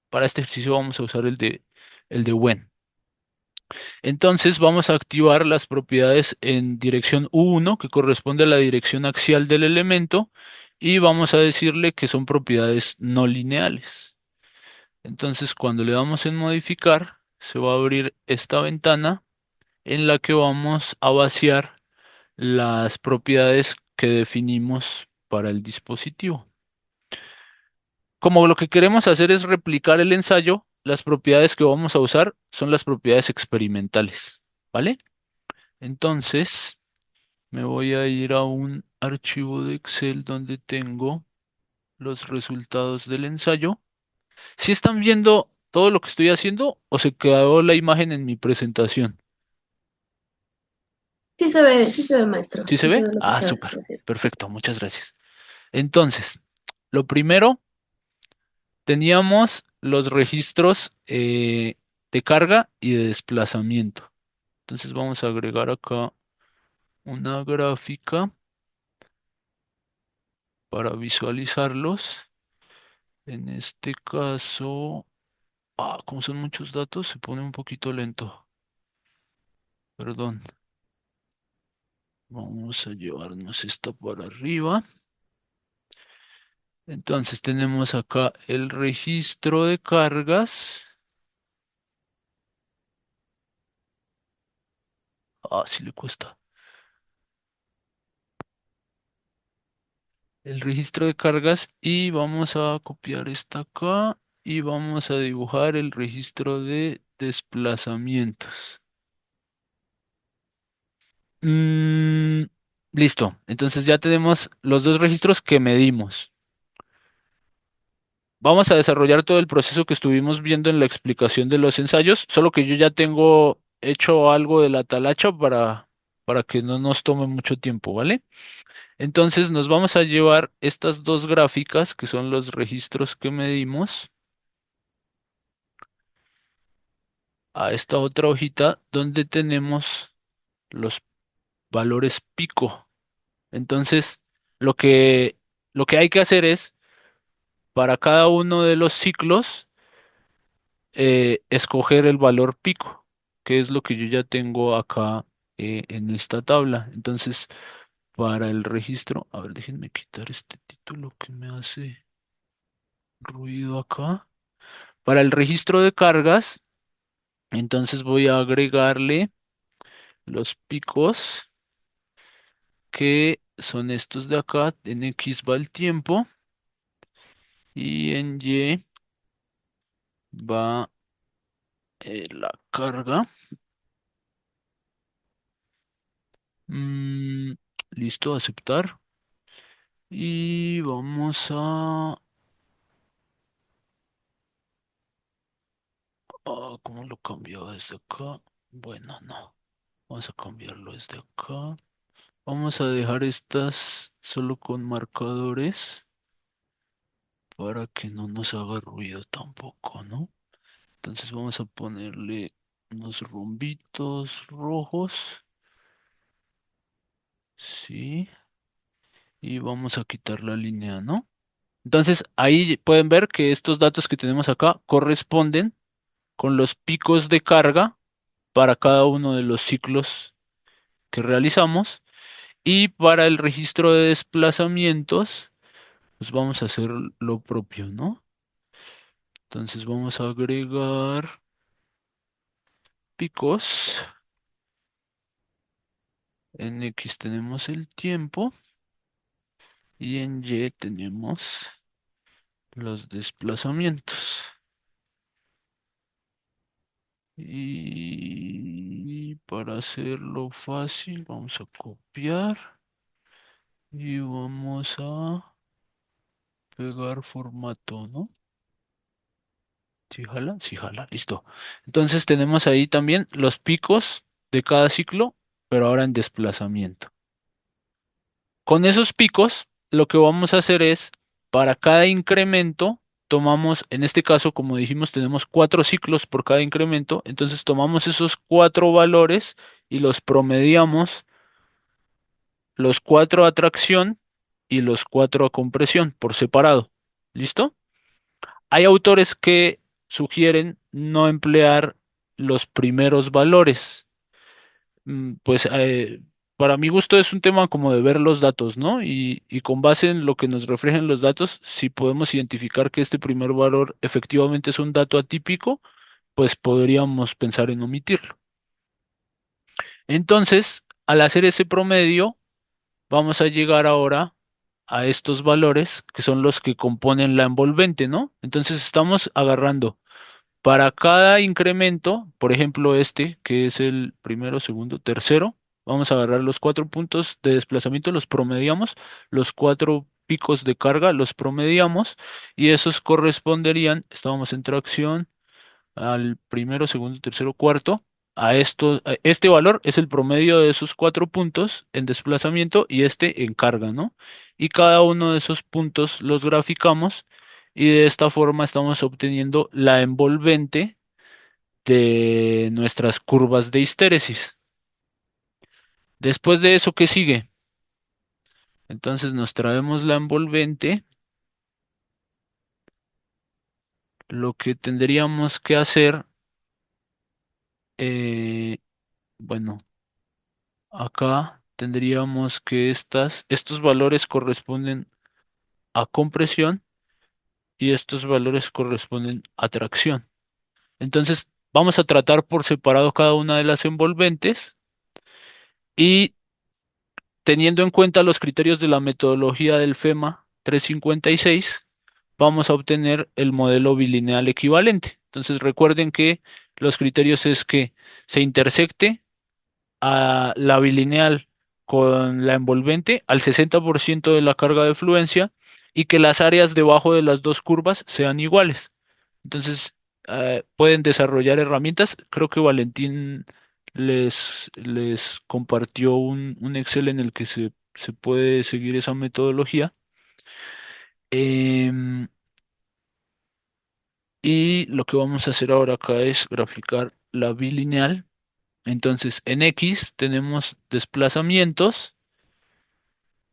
para este ejercicio vamos a usar el de Wen. Entonces vamos a activar las propiedades en dirección U1, que corresponde a la dirección axial del elemento, y vamos a decirle que son propiedades no lineales. Entonces cuando le damos en modificar, se va a abrir esta ventana en la que vamos a vaciar las propiedades que definimos para el dispositivo. Como lo que queremos hacer es replicar el ensayo, las propiedades que vamos a usar son las propiedades experimentales, ¿vale? Entonces, me voy a ir a un archivo de Excel donde tengo los resultados del ensayo. ¿Si están viendo todo lo que estoy haciendo o se quedó la imagen en mi presentación? Sí se ve, maestro. ¿Sí se Sí se ve? ve lo que Ah, está súper. haciendo. Perfecto, muchas gracias. Entonces, lo primero, teníamos los registros de carga y de desplazamiento. Entonces vamos a agregar acá una gráfica para visualizarlos. En este caso, como son muchos datos, se pone un poquito lento. Perdón. Vamos a llevarnos esta para arriba. Entonces tenemos acá el registro de cargas. Sí le cuesta. El registro de cargas, y vamos a copiar esta acá. y vamos a dibujar el registro de desplazamientos. Mm, listo. Entonces ya tenemos los dos registros que medimos. Vamos a desarrollar todo el proceso que estuvimos viendo en la explicación de los ensayos, solo que yo ya tengo hecho algo de la talacha para que no nos tome mucho tiempo, ¿vale? Entonces nos vamos a llevar estas dos gráficas, que son los registros que medimos, a esta otra hojita donde tenemos los valores pico. Entonces, lo que, lo que hay que hacer es, para cada uno de los ciclos, escoger el valor pico, que es lo que yo ya tengo acá en esta tabla. Entonces, para el registro, a ver, déjenme quitar este título que me hace ruido acá. Para el registro de cargas, entonces voy a agregarle los picos, que son estos de acá. En X va el tiempo y en Y va la carga. Mm, listo, aceptar. Y vamos ¿cómo lo cambio desde acá? Bueno, no. Vamos a cambiarlo desde acá. Vamos a dejar estas solo con marcadores para que no nos haga ruido tampoco, ¿no? Entonces vamos a ponerle unos rombitos rojos. Sí. Y vamos a quitar la línea, ¿no? Entonces ahí pueden ver que estos datos que tenemos acá corresponden con los picos de carga para cada uno de los ciclos que realizamos. Y para el registro de desplazamientos, pues vamos a hacer lo propio, ¿no? Entonces vamos a agregar picos. En X tenemos el tiempo y en Y tenemos los desplazamientos. Y para hacerlo fácil, vamos a copiar y vamos a pegar formato, ¿no? ¿Sí jala? Sí jala, listo. Entonces tenemos ahí también los picos de cada ciclo, pero ahora en desplazamiento. Con esos picos, lo que vamos a hacer es, para cada incremento, tomamos, en este caso, como dijimos, tenemos 4 ciclos por cada incremento, entonces tomamos esos 4 valores y los promediamos, los 4 a tracción y los 4 a compresión por separado. ¿Listo? Hay autores que sugieren no emplear los primeros valores. Pues para mi gusto es un tema como de ver los datos, ¿no? Y con base en lo que nos reflejen los datos, si podemos identificar que este primer valor efectivamente es un dato atípico, pues podríamos pensar en omitirlo. Entonces, al hacer ese promedio, vamos a llegar ahora a estos valores que son los que componen la envolvente, ¿no? Entonces estamos agarrando para cada incremento, por ejemplo este, que es el primero, segundo, tercero, vamos a agarrar los 4 puntos de desplazamiento, los promediamos, los 4 picos de carga los promediamos y esos corresponderían, estábamos en tracción, al primero, segundo, tercero, cuarto. A este valor es el promedio de esos 4 puntos en desplazamiento y este en carga, ¿no? Y cada uno de esos puntos los graficamos y de esta forma estamos obteniendo la envolvente de nuestras curvas de histéresis. Después de eso, ¿qué sigue? Entonces nos traemos la envolvente. Lo que tendríamos que hacer, eh, bueno, acá tendríamos que estos valores corresponden a compresión y estos valores corresponden a tracción. Entonces, vamos a tratar por separado cada una de las envolventes y teniendo en cuenta los criterios de la metodología del FEMA 356, vamos a obtener el modelo bilineal equivalente. Entonces recuerden que los criterios es que se intersecte a la bilineal con la envolvente al 60% de la carga de fluencia y que las áreas debajo de las dos curvas sean iguales. Entonces, pueden desarrollar herramientas. Creo que Valentín les compartió un Excel en el que se puede seguir esa metodología. Em, y lo que vamos a hacer ahora acá es graficar la bilineal. Entonces, en X tenemos desplazamientos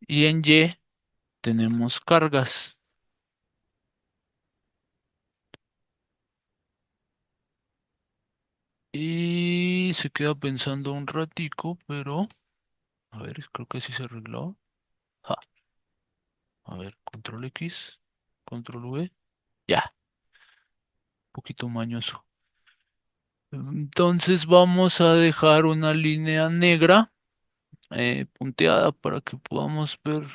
y en Y tenemos cargas. Y se queda pensando un ratico, pero a ver, creo que sí se arregló. Ja, a ver, control X, control V. Ya, un poquito mañoso. Entonces vamos a dejar una línea negra punteada para que podamos ver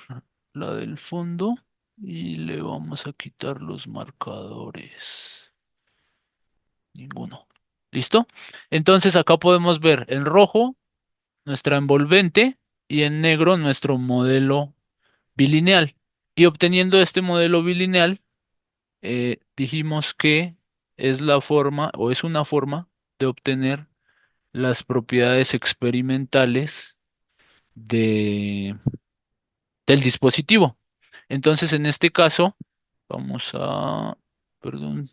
la del fondo y le vamos a quitar los marcadores. Ninguno. ¿Listo? Entonces acá podemos ver en rojo nuestra envolvente y en negro nuestro modelo bilineal. Y obteniendo este modelo bilineal, dijimos que es la forma o es una forma de obtener las propiedades experimentales de, del dispositivo. Entonces, en este caso, vamos a, perdón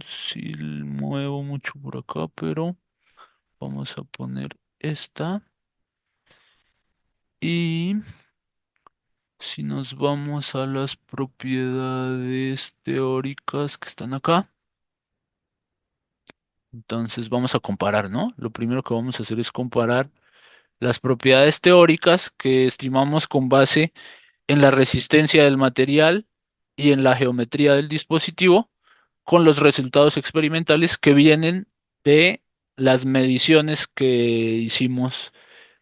si muevo mucho por acá, pero vamos a poner esta. Y si nos vamos a las propiedades teóricas que están acá, entonces vamos a comparar, ¿no? Lo primero que vamos a hacer es comparar las propiedades teóricas que estimamos con base en la resistencia del material y en la geometría del dispositivo con los resultados experimentales que vienen de las mediciones que hicimos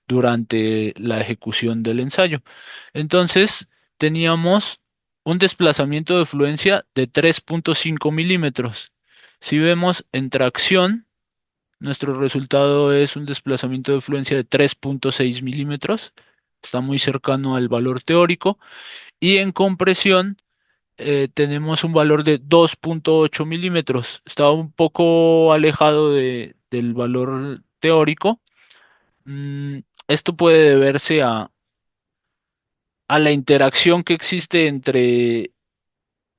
durante la ejecución del ensayo. Entonces, teníamos un desplazamiento de fluencia de 3.5 milímetros. Si vemos en tracción, nuestro resultado es un desplazamiento de fluencia de 3.6 milímetros. Está muy cercano al valor teórico. Y en compresión tenemos un valor de 2.8 milímetros. Está un poco alejado del valor teórico. Esto puede deberse a la interacción que existe entre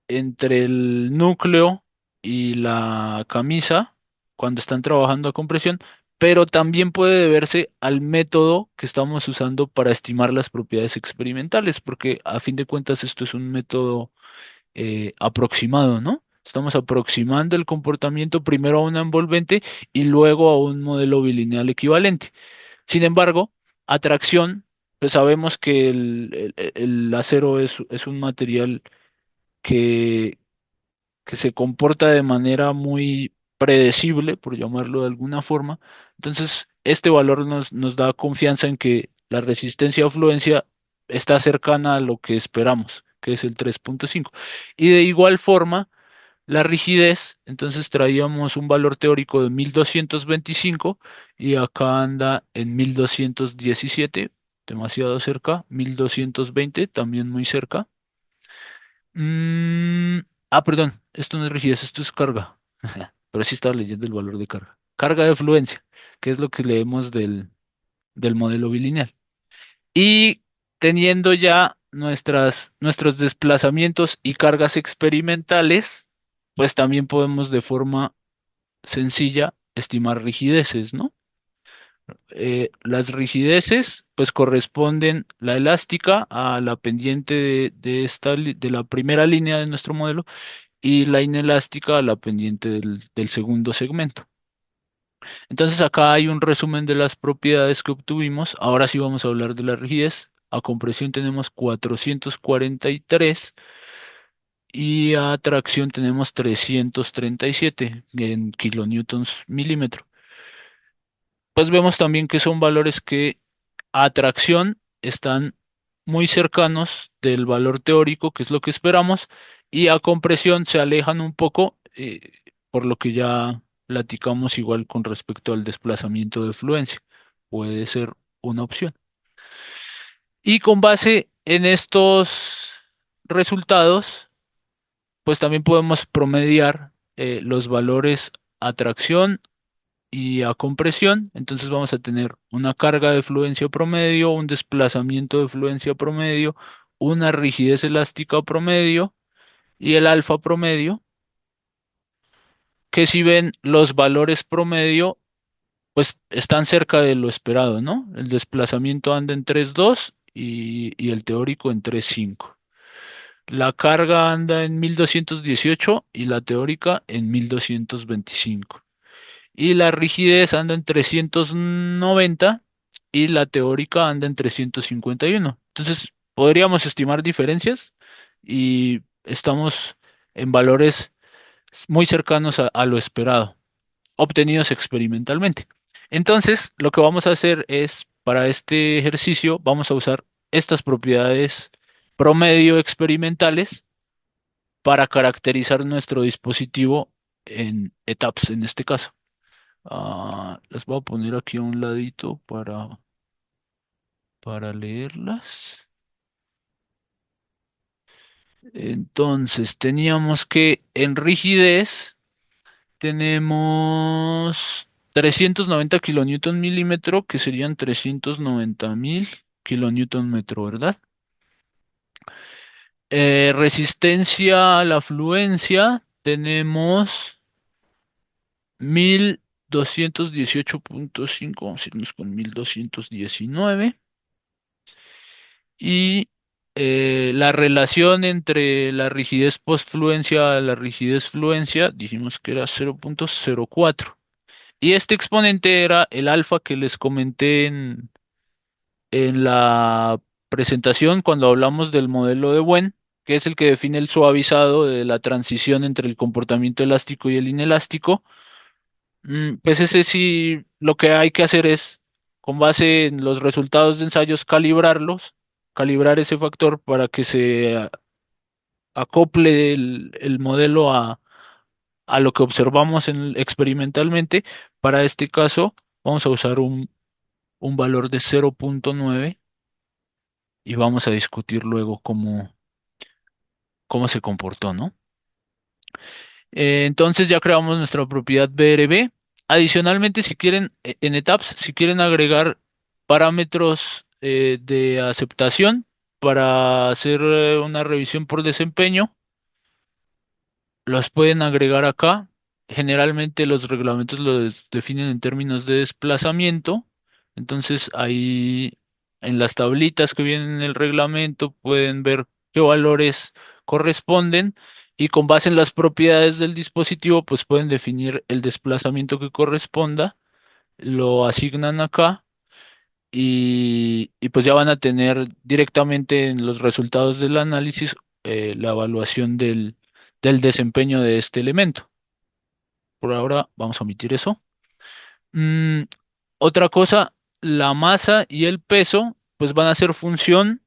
el núcleo y la camisa cuando están trabajando a compresión, pero también puede deberse al método que estamos usando para estimar las propiedades experimentales, porque a fin de cuentas esto es un método aproximado, ¿no? Estamos aproximando el comportamiento primero a una envolvente y luego a un modelo bilineal equivalente. Sin embargo, atracción, pues sabemos que el acero es un material que, que se comporta de manera muy predecible, por llamarlo de alguna forma. Entonces, este valor nos da confianza en que la resistencia a fluencia está cercana a lo que esperamos, que es el 3.5. Y de igual forma, la rigidez, entonces traíamos un valor teórico de 1225 y acá anda en 1217, demasiado cerca, 1220, también muy cerca. Mm, perdón, esto no es rigidez, esto es carga. Pero sí estaba leyendo el valor de carga. Carga de fluencia, que es lo que leemos del modelo bilineal. Y teniendo ya nuestros desplazamientos y cargas experimentales, pues también podemos de forma sencilla estimar rigideces, ¿no? Las rigideces, pues corresponden la elástica a la pendiente de la primera línea de nuestro modelo y la inelástica a la pendiente del segundo segmento. Entonces acá hay un resumen de las propiedades que obtuvimos. Ahora sí vamos a hablar de la rigidez. A compresión tenemos 443 y a tracción tenemos 337 en kilonewtons milímetro. Pues vemos también que son valores que a tracción están muy cercanos del valor teórico, que es lo que esperamos, y a compresión se alejan un poco, por lo que ya platicamos igual con respecto al desplazamiento de fluencia. Puede ser una opción. Y con base en estos resultados, pues también podemos promediar los valores a tracción y a compresión. Entonces vamos a tener una carga de fluencia promedio, un desplazamiento de fluencia promedio, una rigidez elástica promedio y el alfa promedio, que si ven los valores promedio, pues están cerca de lo esperado, ¿no? El desplazamiento anda en 3,2 y el teórico en 3,5. La carga anda en 1218 y la teórica en 1225. Y la rigidez anda en 390 y la teórica anda en 351. Entonces, podríamos estimar diferencias y estamos en valores muy cercanos a lo esperado, obtenidos experimentalmente. Entonces, lo que vamos a hacer es, para este ejercicio, vamos a usar estas propiedades promedio experimentales para caracterizar nuestro dispositivo en etapas, en este caso. Las voy a poner aquí a un ladito para leerlas. Entonces, teníamos que en rigidez tenemos 390 kilonewton milímetro, que serían 390.000 kilonewton metro, ¿verdad? Resistencia a la fluencia tenemos 1218,5, vamos a irnos con 1219. Y la relación entre la rigidez postfluencia a la rigidez fluencia, dijimos que era 0,04. Y este exponente era el alfa que les comenté en la presentación cuando hablamos del modelo de Buen, que es el que define el suavizado de la transición entre el comportamiento elástico y el inelástico. Pues ese sí, lo que hay que hacer es, con base en los resultados de ensayos, calibrar ese factor para que se acople el modelo a lo que observamos experimentalmente. Para este caso, vamos a usar un valor de 0,9 y vamos a discutir luego cómo se comportó, ¿no? Entonces ya creamos nuestra propiedad BRB. Adicionalmente, si quieren, en ETAPS, si quieren agregar parámetros de aceptación para hacer una revisión por desempeño, los pueden agregar acá. Generalmente los reglamentos definen en términos de desplazamiento. Entonces ahí en las tablitas que vienen en el reglamento pueden ver qué valores corresponden y con base en las propiedades del dispositivo pues pueden definir el desplazamiento que corresponda, lo asignan acá y pues ya van a tener directamente en los resultados del análisis la evaluación del desempeño de este elemento. Por ahora vamos a omitir eso. Mm, Otra cosa, la masa y el peso pues van a ser función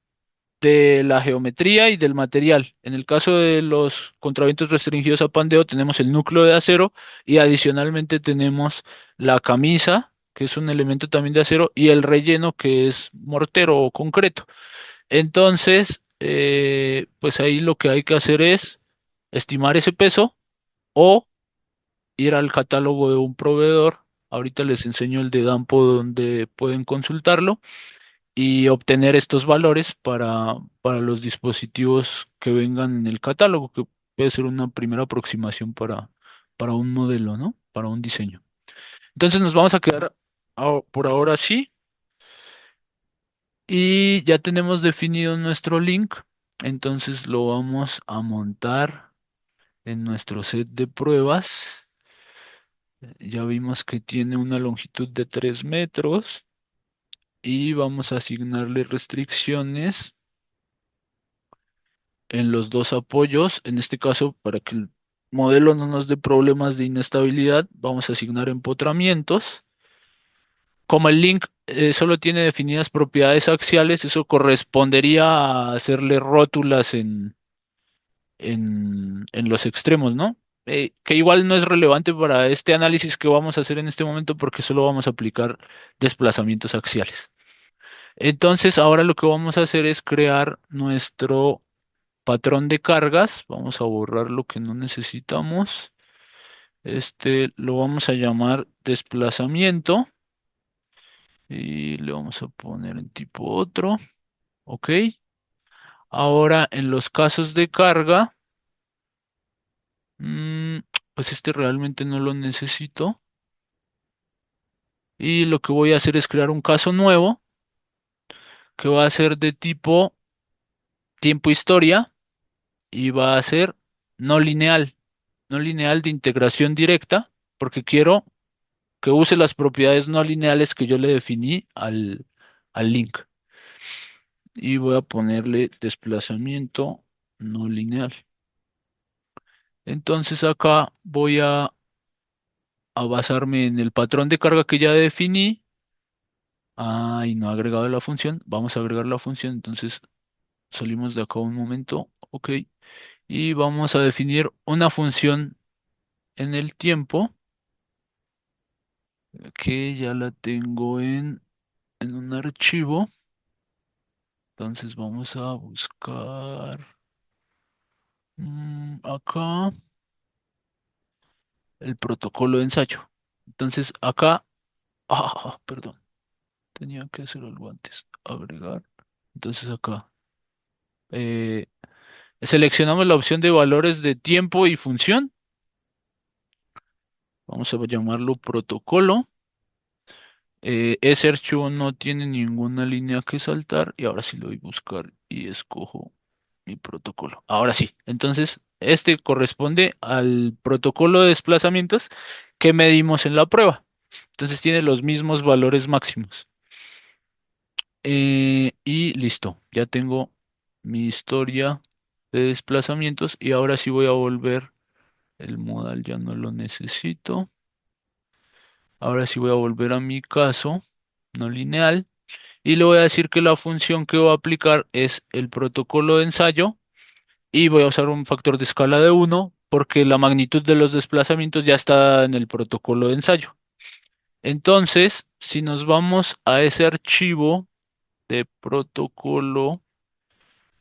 de la geometría y del material. En el caso de los contraventos restringidos a pandeo tenemos el núcleo de acero y adicionalmente tenemos la camisa, que es un elemento también de acero, y el relleno, que es mortero o concreto. Entonces, pues ahí lo que hay que hacer es estimar ese peso o ir al catálogo de un proveedor. Ahorita les enseño el de Dampo donde pueden consultarlo y obtener estos valores para los dispositivos que vengan en el catálogo, que puede ser una primera aproximación para un modelo, ¿no? Para un diseño. Entonces nos vamos a quedar por ahora así y ya tenemos definido nuestro link. Entonces lo vamos a montar en nuestro set de pruebas. Ya vimos que tiene una longitud de 3 metros y vamos a asignarle restricciones en los dos apoyos. En este caso, para que el modelo no nos dé problemas de inestabilidad, vamos a asignar empotramientos. Como el link solo tiene definidas propiedades axiales, eso correspondería a hacerle rótulas en los extremos, ¿no? Que igual no es relevante para este análisis que vamos a hacer en este momento porque solo vamos a aplicar desplazamientos axiales. Entonces, ahora lo que vamos a hacer es crear nuestro patrón de cargas. Vamos a borrar lo que no necesitamos. Este lo vamos a llamar desplazamiento y le vamos a poner en tipo otro. Ok. Ahora, en los casos de carga, mm, pues este realmente no lo necesito. Y lo que voy a hacer es crear un caso nuevo que va a ser de tipo tiempo historia y va a ser no lineal, no lineal de integración directa, porque quiero que use las propiedades no lineales que yo le definí al link. Y voy a ponerle desplazamiento no lineal. Entonces acá voy a basarme en el patrón de carga que ya definí. Ah, y no ha agregado la función. Vamos a agregar la función. Entonces salimos de acá un momento. Ok. Y vamos a definir una función en el tiempo que ya la tengo en un archivo. Entonces vamos a buscar acá el protocolo de ensayo. Entonces acá, perdón, tenía que hacer algo antes. Agregar. Entonces acá eh, seleccionamos la opción de valores de tiempo y función. Vamos a llamarlo protocolo. Ese archivo no tiene ninguna línea que saltar y ahora sí lo voy a buscar y escojo mi protocolo. Ahora sí, entonces este corresponde al protocolo de desplazamientos que medimos en la prueba. Entonces tiene los mismos valores máximos. Y listo, ya tengo mi historia de desplazamientos y ahora sí voy a volver. El modal ya no lo necesito. Ahora sí voy a volver a mi caso no lineal. Y le voy a decir que la función que voy a aplicar es el protocolo de ensayo y voy a usar un factor de escala de 1 porque la magnitud de los desplazamientos ya está en el protocolo de ensayo. Entonces, si nos vamos a ese archivo de protocolo,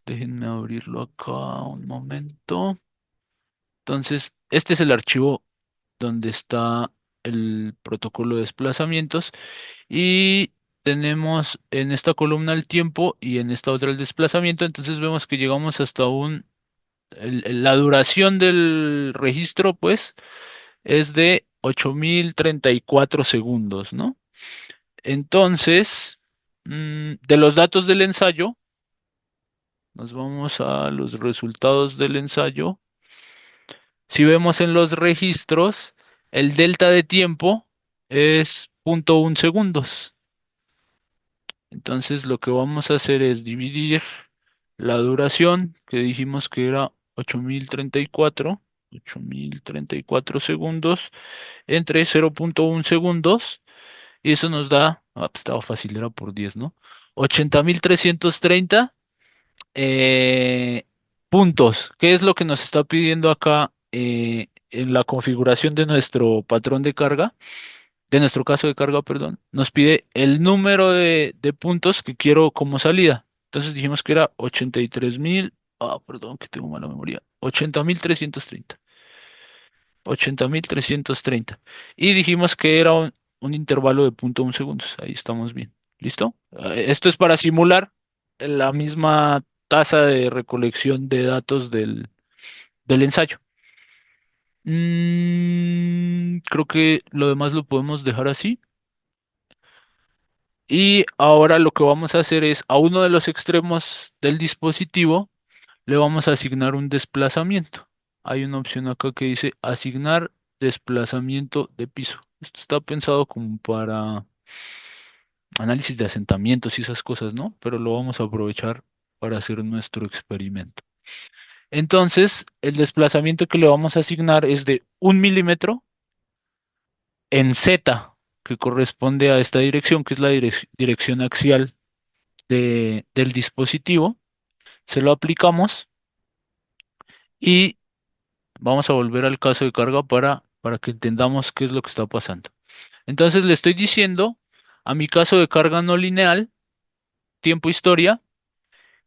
déjenme abrirlo acá un momento. Entonces, este es el archivo donde está el protocolo de desplazamientos. Y tenemos en esta columna el tiempo y en esta otra el desplazamiento. Entonces vemos que llegamos hasta la duración del registro, pues, es de 8034 segundos, ¿no? Entonces, de los datos del ensayo, nos vamos a los resultados del ensayo. Si vemos en los registros, el delta de tiempo es 0.1 segundos. Entonces lo que vamos a hacer es dividir la duración, que dijimos que era 8034 segundos, entre 0.1 segundos, y eso nos da, pues estaba fácil, era por 10, ¿no? 80.330 puntos. ¿Qué es lo que nos está pidiendo acá en la configuración de nuestro patrón de carga? De nuestro caso de carga, perdón, nos pide el número de puntos que quiero como salida. Entonces dijimos que era 83.000, perdón, que tengo mala memoria, 80.330. Y dijimos que era un intervalo de 0.1 segundos. Ahí estamos bien. ¿Listo? Esto es para simular la misma tasa de recolección de datos del ensayo. Creo que lo demás lo podemos dejar así. Y ahora lo que vamos a hacer es a uno de los extremos del dispositivo le vamos a asignar un desplazamiento. Hay una opción acá que dice asignar desplazamiento de piso. Esto está pensado como para análisis de asentamientos y esas cosas, ¿no? Pero lo vamos a aprovechar para hacer nuestro experimento. Entonces, el desplazamiento que le vamos a asignar es de 1 milímetro en Z, que corresponde a esta dirección, que es la dirección axial del dispositivo, se lo aplicamos Y vamos a volver al caso de carga para que entendamos qué es lo que está pasando. Entonces le estoy diciendo a mi caso de carga no lineal, tiempo historia,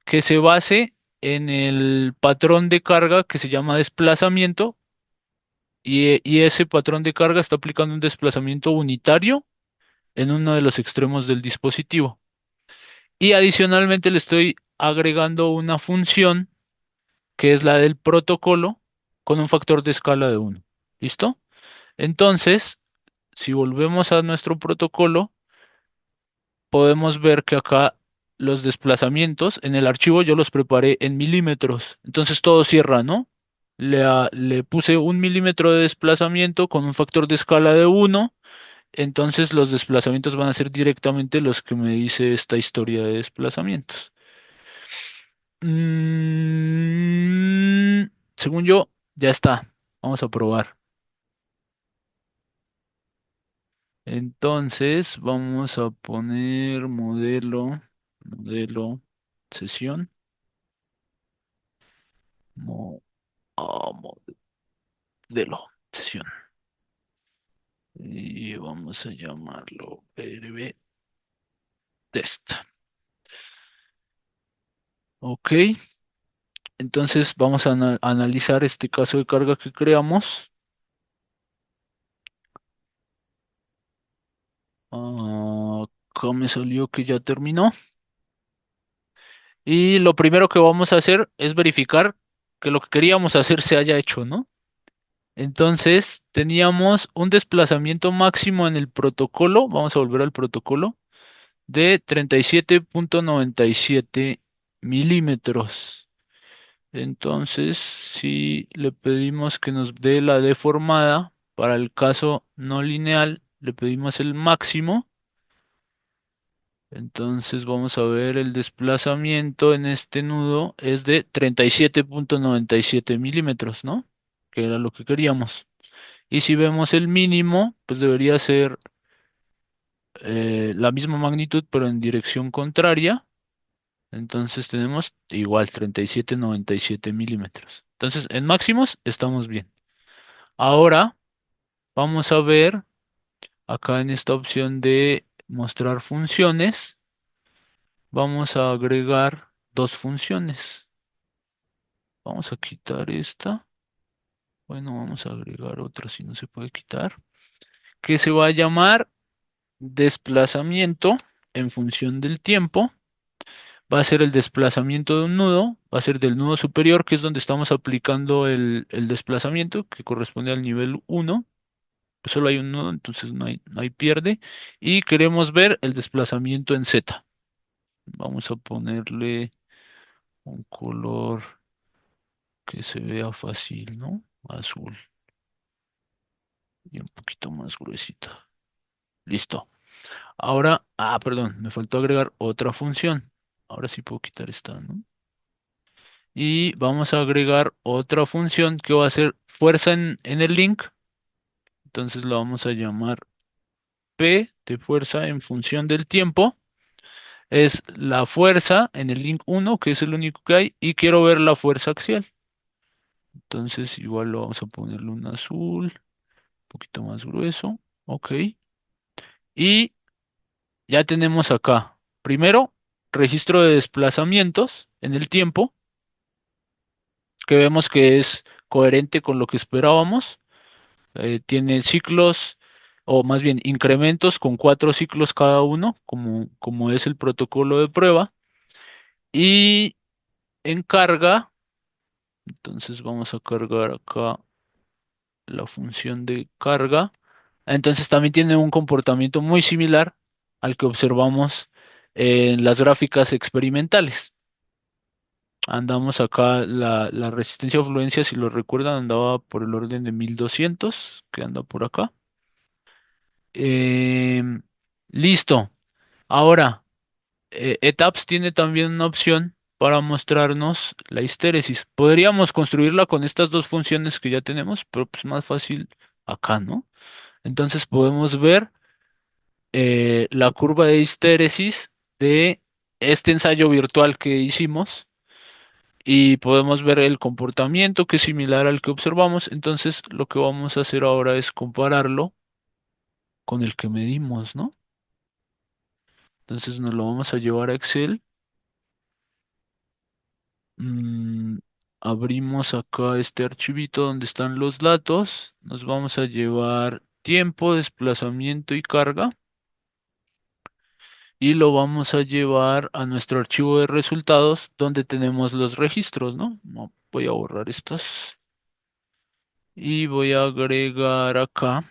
que se base en el patrón de carga que se llama desplazamiento y ese patrón de carga está aplicando un desplazamiento unitario en uno de los extremos del dispositivo. Y adicionalmente le estoy agregando una función que es la del protocolo con un factor de escala de uno. ¿Listo? Entonces, si volvemos a nuestro protocolo, podemos ver que acá los desplazamientos en el archivo yo los preparé en milímetros. Entonces todo cierra, ¿no? Le puse 1 milímetro de desplazamiento con un factor de escala de uno. Entonces los desplazamientos van a ser directamente los que me dice esta historia de desplazamientos. Mm, Según yo, ya está. Vamos a probar. Entonces vamos a poner modelo, sesión, mo- modelo, sesión. Y vamos a llamarlo PRB test. Ok, entonces vamos a analizar este caso de carga que creamos. Acá me salió que ya terminó. Y lo primero que vamos a hacer es verificar que lo que queríamos hacer se haya hecho, ¿no? Entonces, teníamos un desplazamiento máximo en el protocolo, vamos a volver al protocolo, de 37.97 milímetros. Entonces, si le pedimos que nos dé la deformada, para el caso no lineal, le pedimos el máximo. Entonces vamos a ver el desplazamiento en este nudo es de 37.97 milímetros, ¿no? Que era lo que queríamos. Y si vemos el mínimo, pues debería ser la misma magnitud, pero en dirección contraria. Entonces tenemos igual 37.97 milímetros. Entonces en máximos estamos bien. Ahora vamos a ver acá en esta opción de mostrar funciones. Vamos a agregar dos funciones. Vamos a quitar esta. Bueno, vamos a agregar otra si no se puede quitar. Que se va a llamar desplazamiento en función del tiempo. Va a ser el desplazamiento de un nudo. Va a ser del nudo superior, que es donde estamos aplicando el desplazamiento, que corresponde al nivel uno. Pues solo hay un nudo, entonces no hay pierde. Y queremos ver el desplazamiento en Z. Vamos a ponerle un color que se vea fácil, ¿no? Azul y un poquito más gruesita. Listo. Ahora, perdón, me faltó agregar otra función. Ahora sí puedo quitar esta, ¿no? Y vamos a agregar otra función que va a ser fuerza en el link. Entonces la vamos a llamar P de fuerza en función del tiempo. Es la fuerza en el link uno, que es el único que hay, y quiero ver la fuerza axial. Entonces igual lo vamos a ponerle un azul, un poquito más grueso. Ok. Y ya tenemos acá, primero, registro de desplazamientos en el tiempo, que vemos que es coherente con lo que esperábamos. Tiene ciclos, o más bien incrementos con 4 ciclos cada uno, como es el protocolo de prueba. Y en carga, entonces vamos a cargar acá la función de carga. Entonces también tiene un comportamiento muy similar al que observamos en las gráficas experimentales. Andamos acá, la resistencia a fluencia, si lo recuerdan, andaba por el orden de 1200, que anda por acá. Em, Listo. Ahora, ETAPS tiene también una opción para mostrarnos la histéresis. Podríamos construirla con estas dos funciones que ya tenemos, pero pues más fácil acá, ¿no? Entonces podemos ver la curva de histéresis de este ensayo virtual que hicimos y podemos ver el comportamiento que es similar al que observamos. Entonces, lo que vamos a hacer ahora es compararlo con el que medimos, ¿no? Entonces nos lo vamos a llevar a Excel. Mm, abrimos acá este archivito donde están los datos. Nos vamos a llevar tiempo, desplazamiento y carga. Y lo vamos a llevar a nuestro archivo de resultados donde tenemos los registros, ¿no? Voy a borrar estas y voy a agregar acá.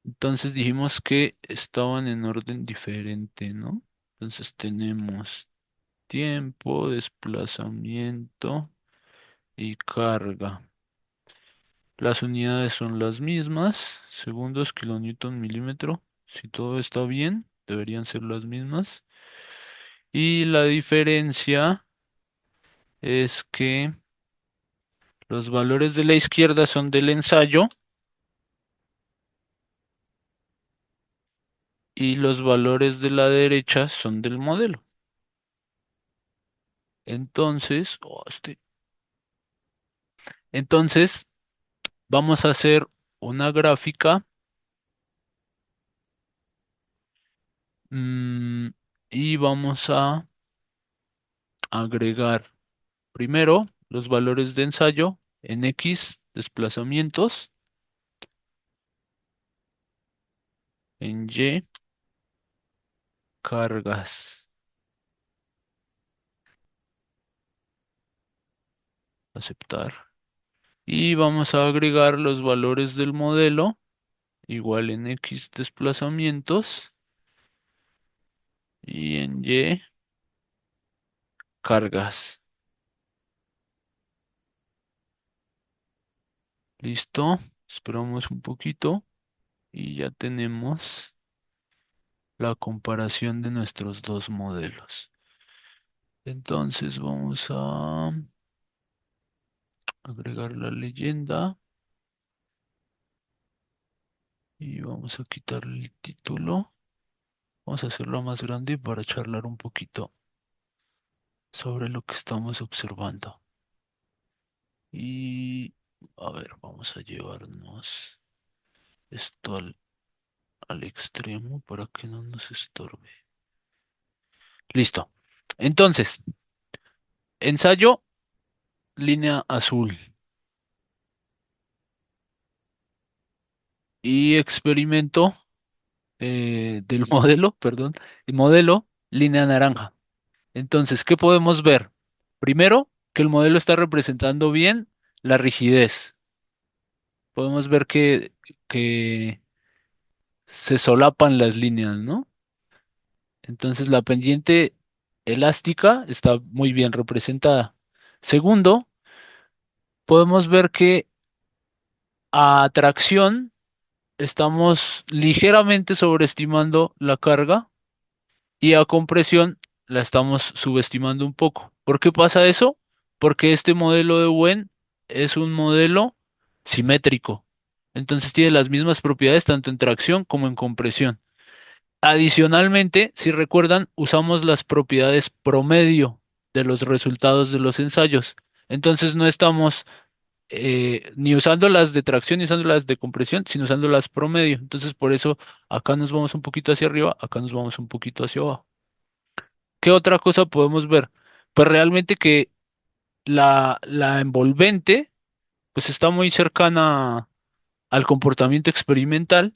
Entonces dijimos que estaban en orden diferente, ¿no? Entonces tenemos tiempo, desplazamiento y carga. Las unidades son las mismas, segundos, kilonewton, milímetro. Si todo está bien, deberían ser las mismas. Y la diferencia es que los valores de la izquierda son del ensayo y los valores de la derecha son del modelo. Entonces, entonces vamos a hacer una gráfica, mm, y vamos a agregar primero los valores de ensayo en X desplazamientos, en Y cargas, aceptar. Y vamos a agregar los valores del modelo igual en X desplazamientos y en Y cargas. Listo. Esperamos un poquito y ya tenemos la comparación de nuestros dos modelos. Entonces vamos a agregar la leyenda y vamos a quitarle el título. Vamos a hacerlo más grande para charlar un poquito sobre lo que estamos observando. Y a ver, vamos a llevarnos esto al extremo para que no nos estorbe. Listo. Entonces, ensayo, línea azul. Y experimento del modelo, perdón, el modelo, línea naranja. Entonces, ¿qué podemos ver? Primero, que el modelo está representando bien la rigidez. Podemos ver que se solapan las líneas, ¿no? Entonces, la pendiente elástica está muy bien representada. Segundo, podemos ver que a tracción estamos ligeramente sobreestimando la carga y a compresión la estamos subestimando un poco. ¿Por qué pasa eso? Porque este modelo de Wen es un modelo simétrico. Entonces tiene las mismas propiedades tanto en tracción como en compresión. Adicionalmente, si recuerdan, usamos las propiedades promedio de los resultados de los ensayos. Entonces no estamos ni usando las de tracción ni usando las de compresión, sino usando las promedio. Entonces por eso acá nos vamos un poquito hacia arriba, acá nos vamos un poquito hacia abajo. ¿Qué otra cosa podemos ver? Pues realmente que la envolvente pues está muy cercana al comportamiento experimental,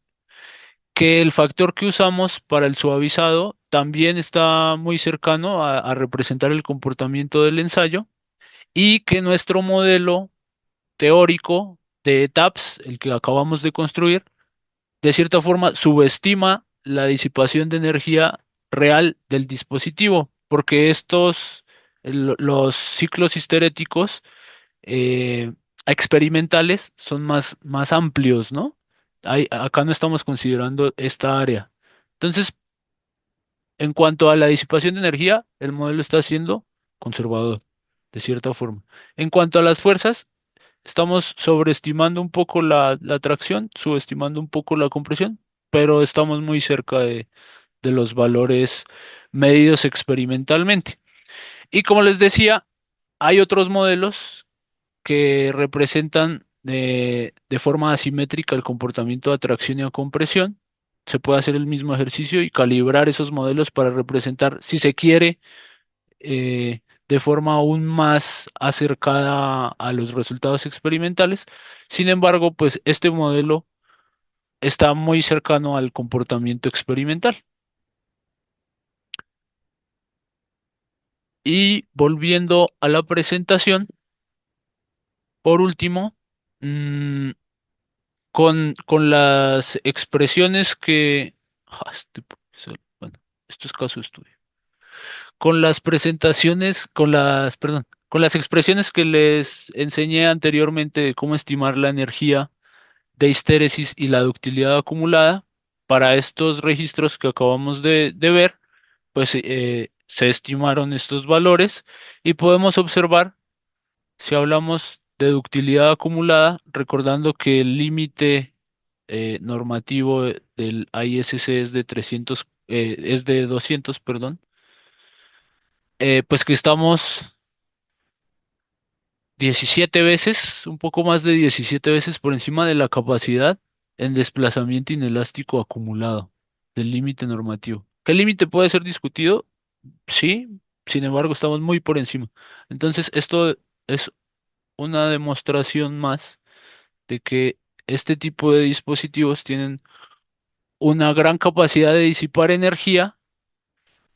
que el factor que usamos para el suavizado también está muy cercano a representar el comportamiento del ensayo y que nuestro modelo teórico de TAPS, el que acabamos de construir, de cierta forma subestima la disipación de energía real del dispositivo, porque los ciclos histeréticos eh, experimentales son más amplios, ¿no? Acá no estamos considerando esta área. Entonces, en cuanto a la disipación de energía, el modelo está siendo conservador, de cierta forma. En cuanto a las fuerzas, estamos sobreestimando un poco la tracción, subestimando un poco la compresión, pero estamos muy cerca de los valores medidos experimentalmente. Y como les decía, hay otros modelos que representan de forma asimétrica el comportamiento de atracción y de compresión. Se puede hacer el mismo ejercicio y calibrar esos modelos para representar, si se quiere, de forma aún más acercada a los resultados experimentales. Sin embargo, pues este modelo está muy cercano al comportamiento experimental. Y volviendo a la presentación, por último, mm, con las expresiones que... bueno, esto es caso de estudio. Con las presentaciones, perdón, con las expresiones que les enseñé anteriormente de cómo estimar la energía de histéresis y la ductilidad acumulada, para estos registros que acabamos de ver, pues se estimaron estos valores y podemos observar, si hablamos de ductilidad acumulada, recordando que el límite normativo del ISC es de 300, es de 200, perdón, pues que estamos 17 veces, un poco más de 17 veces por encima de la capacidad en desplazamiento inelástico acumulado del límite normativo. ¿Qué límite puede ser discutido? Sí, sin embargo, estamos muy por encima. Entonces, esto es una demostración más de que este tipo de dispositivos tienen una gran capacidad de disipar energía,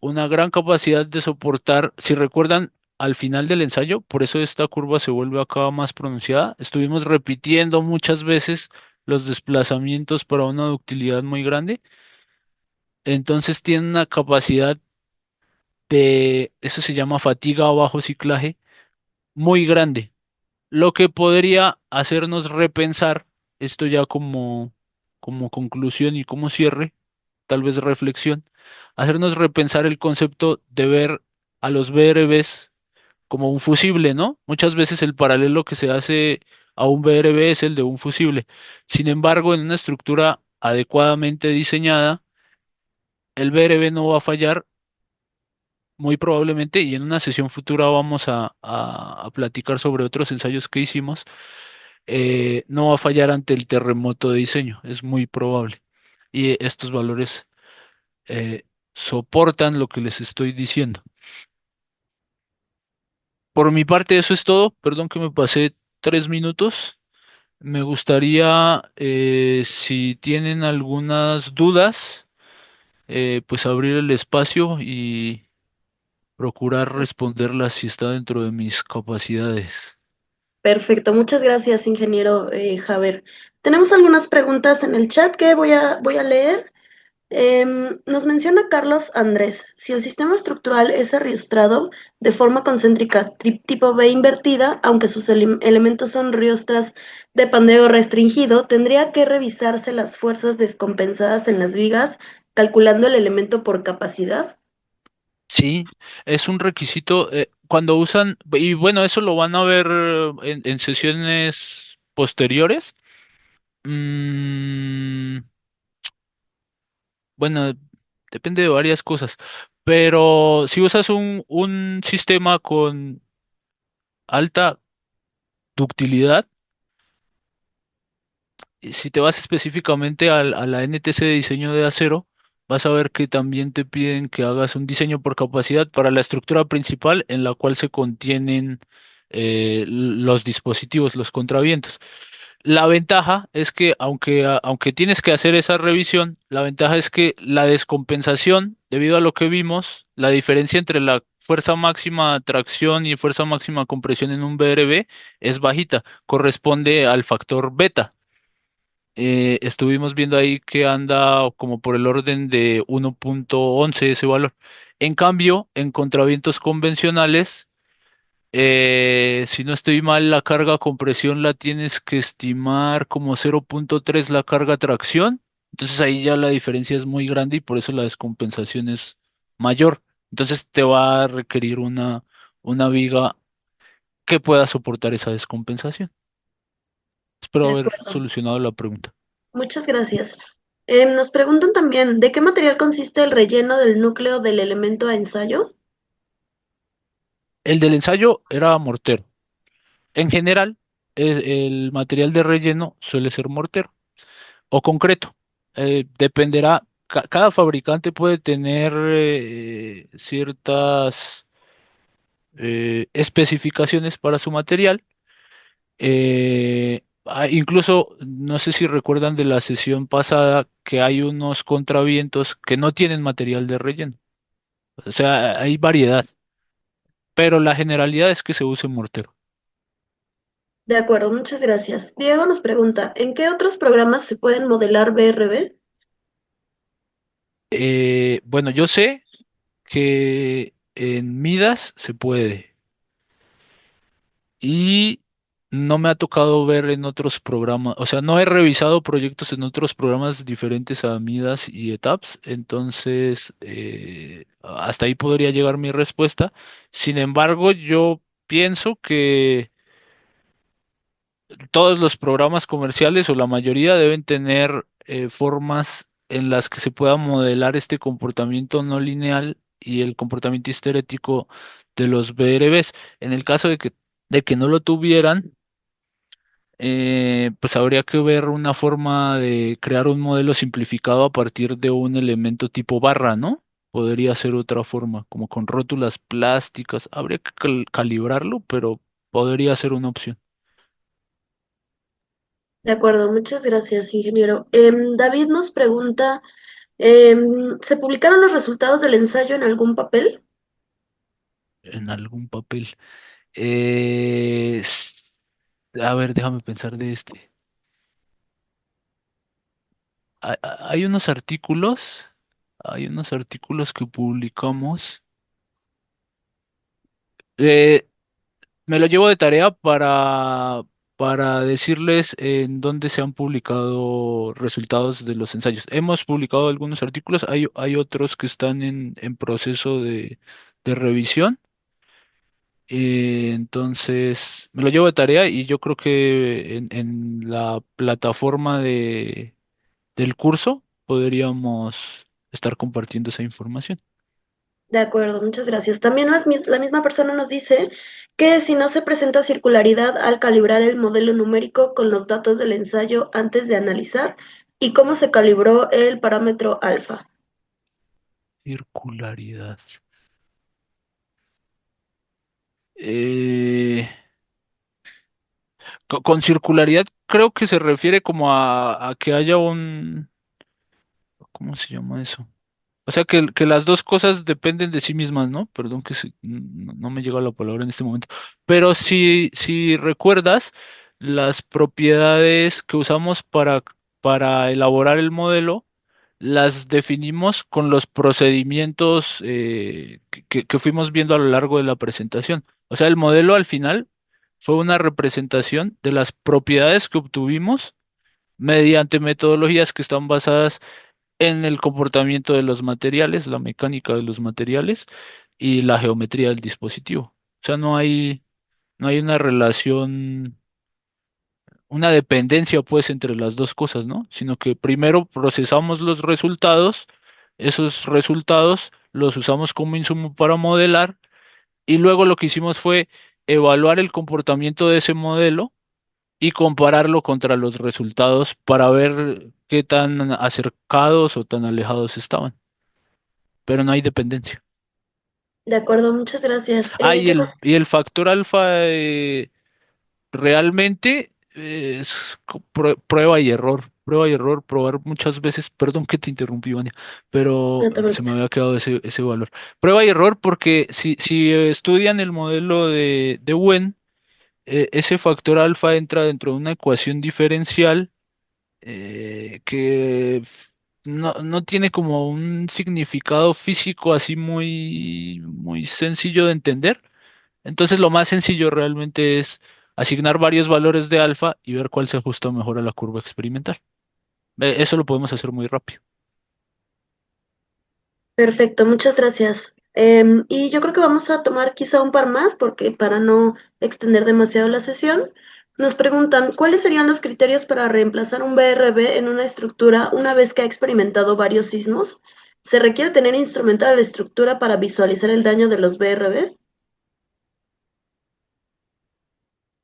una gran capacidad de soportar, si recuerdan, al final del ensayo, por eso esta curva se vuelve acá más pronunciada, estuvimos repitiendo muchas veces los desplazamientos para una ductilidad muy grande, entonces tiene una capacidad de, eso se llama fatiga o bajo ciclaje, muy grande, lo que podría hacernos repensar, esto ya como conclusión y como cierre, tal vez reflexión, hacernos repensar el concepto de ver a los BRBs como un fusible, ¿no? Muchas veces el paralelo que se hace a un BRB es el de un fusible. Sin embargo, en una estructura adecuadamente diseñada, el BRB no va a fallar muy probablemente, y en una sesión futura vamos a platicar sobre otros ensayos que hicimos, no va a fallar ante el terremoto de diseño, es muy probable. Y estos valores eh, soportan lo que les estoy diciendo. Por mi parte, eso es todo. Perdón que me pasé 3 minutos. Me gustaría, si tienen algunas dudas, pues abrir el espacio y procurar responderlas si está dentro de mis capacidades. Perfecto, muchas gracias, ingeniero Javer. Tenemos algunas preguntas en el chat que voy a leer. Nos menciona Carlos Andrés, si el sistema estructural es ariostrado de forma concéntrica tipo B invertida, aunque sus elementos son riostras de pandeo restringido, tendría que revisarse las fuerzas descompensadas en las vigas, calculando el elemento por capacidad. Sí, es un requisito cuando usan, y bueno, eso lo van a ver en sesiones posteriores. Mm, bueno, depende de varias cosas, pero si usas un sistema con alta ductilidad, y si te vas específicamente a la NTC de diseño de acero, vas a ver que también te piden que hagas un diseño por capacidad para la estructura principal en la cual se contienen los dispositivos, los contravientos. La ventaja es que aunque tienes que hacer esa revisión, la ventaja es que la descompensación, debido a lo que vimos, la diferencia entre la fuerza máxima tracción y fuerza máxima compresión en un BRB es bajita, corresponde al factor beta. Estuvimos viendo ahí que anda como por el orden de 1.11 ese valor. En cambio, en contravientos convencionales, si no estoy mal, la carga compresión la tienes que estimar como 0.3 la carga tracción. Entonces ahí ya la diferencia es muy grande y por eso la descompensación es mayor. Entonces te va a requerir una viga que pueda soportar esa descompensación. Espero De haber acuerdo, solucionado la pregunta. muchas gracias. Nos preguntan también, ¿de qué material consiste el relleno del núcleo del elemento a ensayo? El del ensayo era mortero. En general, el material de relleno suele ser mortero o concreto. Dependerá, cada fabricante puede tener ciertas especificaciones para su material. Incluso, no sé si recuerdan de la sesión pasada que hay unos contravientos que no tienen material de relleno. O sea, hay variedad, pero la generalidad es que se use mortero. De acuerdo, muchas gracias. Diego nos pregunta, ¿en qué otros programas se pueden modelar BRB? Bueno, yo sé que en Midas se puede y no me ha tocado ver en otros programas, o sea, no he revisado proyectos en otros programas diferentes a Midas y ETAPS, entonces hasta ahí podría llegar mi respuesta. Sin embargo, yo pienso que todos los programas comerciales o la mayoría deben tener formas en las que se pueda modelar este comportamiento no lineal y el comportamiento histerético de los BRBs. En el caso de que no lo tuvieran, pues habría que ver una forma de crear un modelo simplificado a partir de un elemento tipo barra, ¿no? Podría ser otra forma, como con rótulas plásticas. Habría que calibrarlo, pero podría ser una opción. De acuerdo, muchas gracias, ingeniero. David nos pregunta, ¿se publicaron los resultados del ensayo en algún papel? En algún papel. Eh, s- a ver, déjame pensar de este. Hay unos artículos que publicamos. Eh, Me lo llevo de tarea para decirles en dónde se han publicado resultados de los ensayos. Hemos publicado algunos artículos, hay otros que están en proceso de revisión. Entonces, me lo llevo de tarea y yo creo que en la plataforma del curso podríamos estar compartiendo esa información. De acuerdo, muchas gracias. También la misma persona nos dice que si no se presenta circularidad al calibrar el modelo numérico con los datos del ensayo antes de analizar y cómo se calibró el parámetro alfa. Circularidad. Eh, con circularidad creo que se refiere como a que haya ¿cómo se llama eso? O sea, que las dos cosas dependen de sí mismas, ¿no? Perdón que no me llega la palabra en este momento. Pero si recuerdas, las propiedades que usamos para elaborar el modelo, las definimos con los procedimientos que fuimos viendo a lo largo de la presentación. O sea, el modelo al final fue una representación de las propiedades que obtuvimos mediante metodologías que están basadas en el comportamiento de los materiales, la mecánica de los materiales y la geometría del dispositivo. O sea, no hay una relación, una dependencia pues entre las dos cosas, ¿no? Sino que primero procesamos los resultados, esos resultados los usamos como insumo para modelar y luego lo que hicimos fue evaluar el comportamiento de ese modelo y compararlo contra los resultados para ver qué tan acercados o tan alejados estaban, pero no hay dependencia. De acuerdo, muchas gracias. Ah, y Yo el, creo y el factor alfa realmente es prueba y error, probar muchas veces, perdón que te interrumpí, Vania, pero no te se me preocupes. había quedado ese valor. Prueba y error porque si estudian el modelo de Wen, ese factor alfa entra dentro de una ecuación diferencial que no tiene como un significado físico así muy, muy sencillo de entender. Entonces lo más sencillo realmente es asignar varios valores de alfa y ver cuál se ajusta mejor a la curva experimental. Eso lo podemos hacer muy rápido. Perfecto, muchas gracias. Y yo creo que vamos a tomar quizá un par más porque para no extender demasiado la sesión, nos preguntan, ¿cuáles serían los criterios para reemplazar un BRB en una estructura una vez que ha experimentado varios sismos? ¿Se requiere tener instrumentada la estructura para visualizar el daño de los BRBs?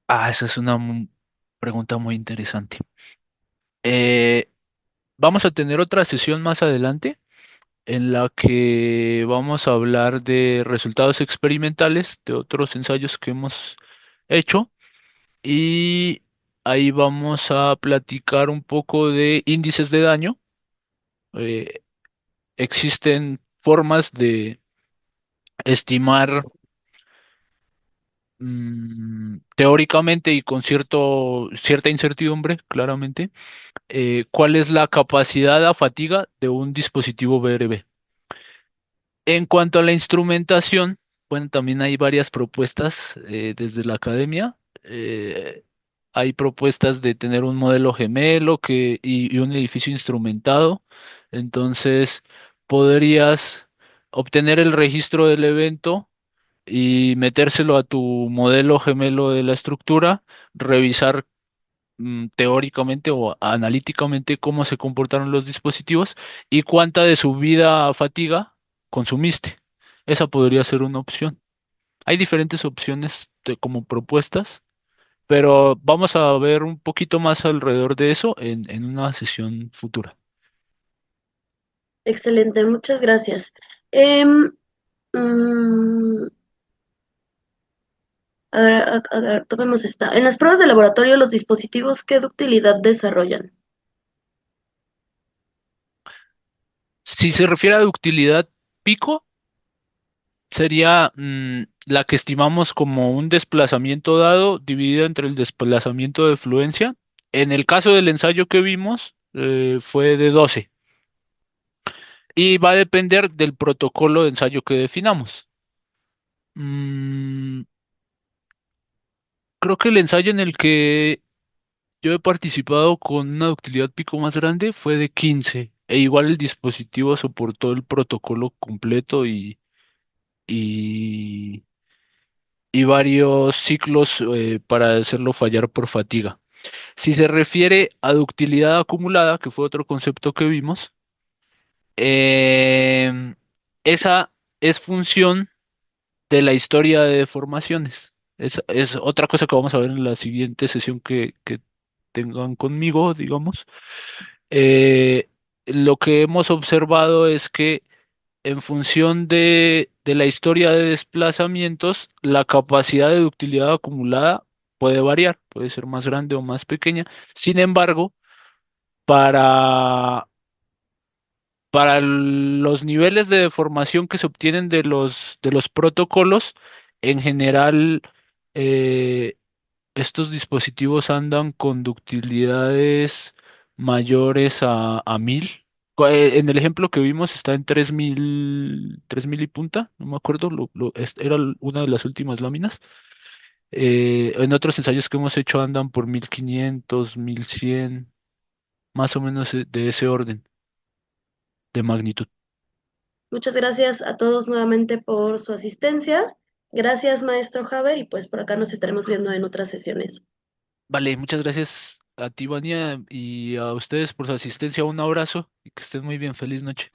Esa es una pregunta muy interesante. Eh, Vamos a tener otra sesión más adelante en la que vamos a hablar de resultados experimentales de otros ensayos que hemos hecho y ahí vamos a platicar un poco de índices de daño. Eh, Existen formas de estimar teóricamente y con cierta incertidumbre, claramente, cuál es la capacidad a fatiga de un dispositivo BRB. En cuanto a la instrumentación, bueno, también hay varias propuestas desde la academia. Eh, Hay propuestas de tener un modelo gemelo y un edificio instrumentado. Entonces, podrías obtener el registro del evento y metérselo a tu modelo gemelo de la estructura, revisar teóricamente o analíticamente cómo se comportaron los dispositivos y cuánta de su vida fatiga consumiste. Esa podría ser una opción. Hay diferentes opciones como propuestas, pero vamos a ver un poquito más alrededor de eso en una sesión futura. Excelente, muchas gracias. Em, mm, a ver, tomemos esta. En las pruebas de laboratorio, los dispositivos, ¿qué ductilidad desarrollan? Si se refiere a ductilidad pico, sería la que estimamos como un desplazamiento dado dividido entre el desplazamiento de fluencia. En el caso del ensayo que vimos, fue de 12 y va a depender del protocolo de ensayo que definamos. Mm, Creo que el ensayo en el que yo he participado con una ductilidad pico más grande fue de 15 e igual el dispositivo soportó el protocolo completo y, y varios ciclos para hacerlo fallar por fatiga. Si se refiere a ductilidad acumulada, que fue otro concepto que vimos, em, esa es función de la historia de deformaciones. Es otra cosa que vamos a ver en la siguiente sesión que tengan conmigo, digamos. Lo que hemos observado es que en función de la historia de desplazamientos, la capacidad de ductilidad acumulada puede variar, puede ser más grande o más pequeña. Sin embargo, para, para los niveles de deformación que se obtienen de los protocolos, en general, eh, estos dispositivos andan con ductilidades mayores a 1000. En el ejemplo que vimos está en 3000 y punta, no me acuerdo, era una de las últimas láminas. En otros ensayos que hemos hecho andan por 1500, 1100, más o menos de ese orden de magnitud. Muchas gracias a todos nuevamente por su asistencia. Gracias, maestro Haber, y pues por acá nos estaremos viendo en otras sesiones. Vale, muchas gracias a ti, Vania, y a ustedes por su asistencia. Un abrazo y que estén muy bien. Feliz noche.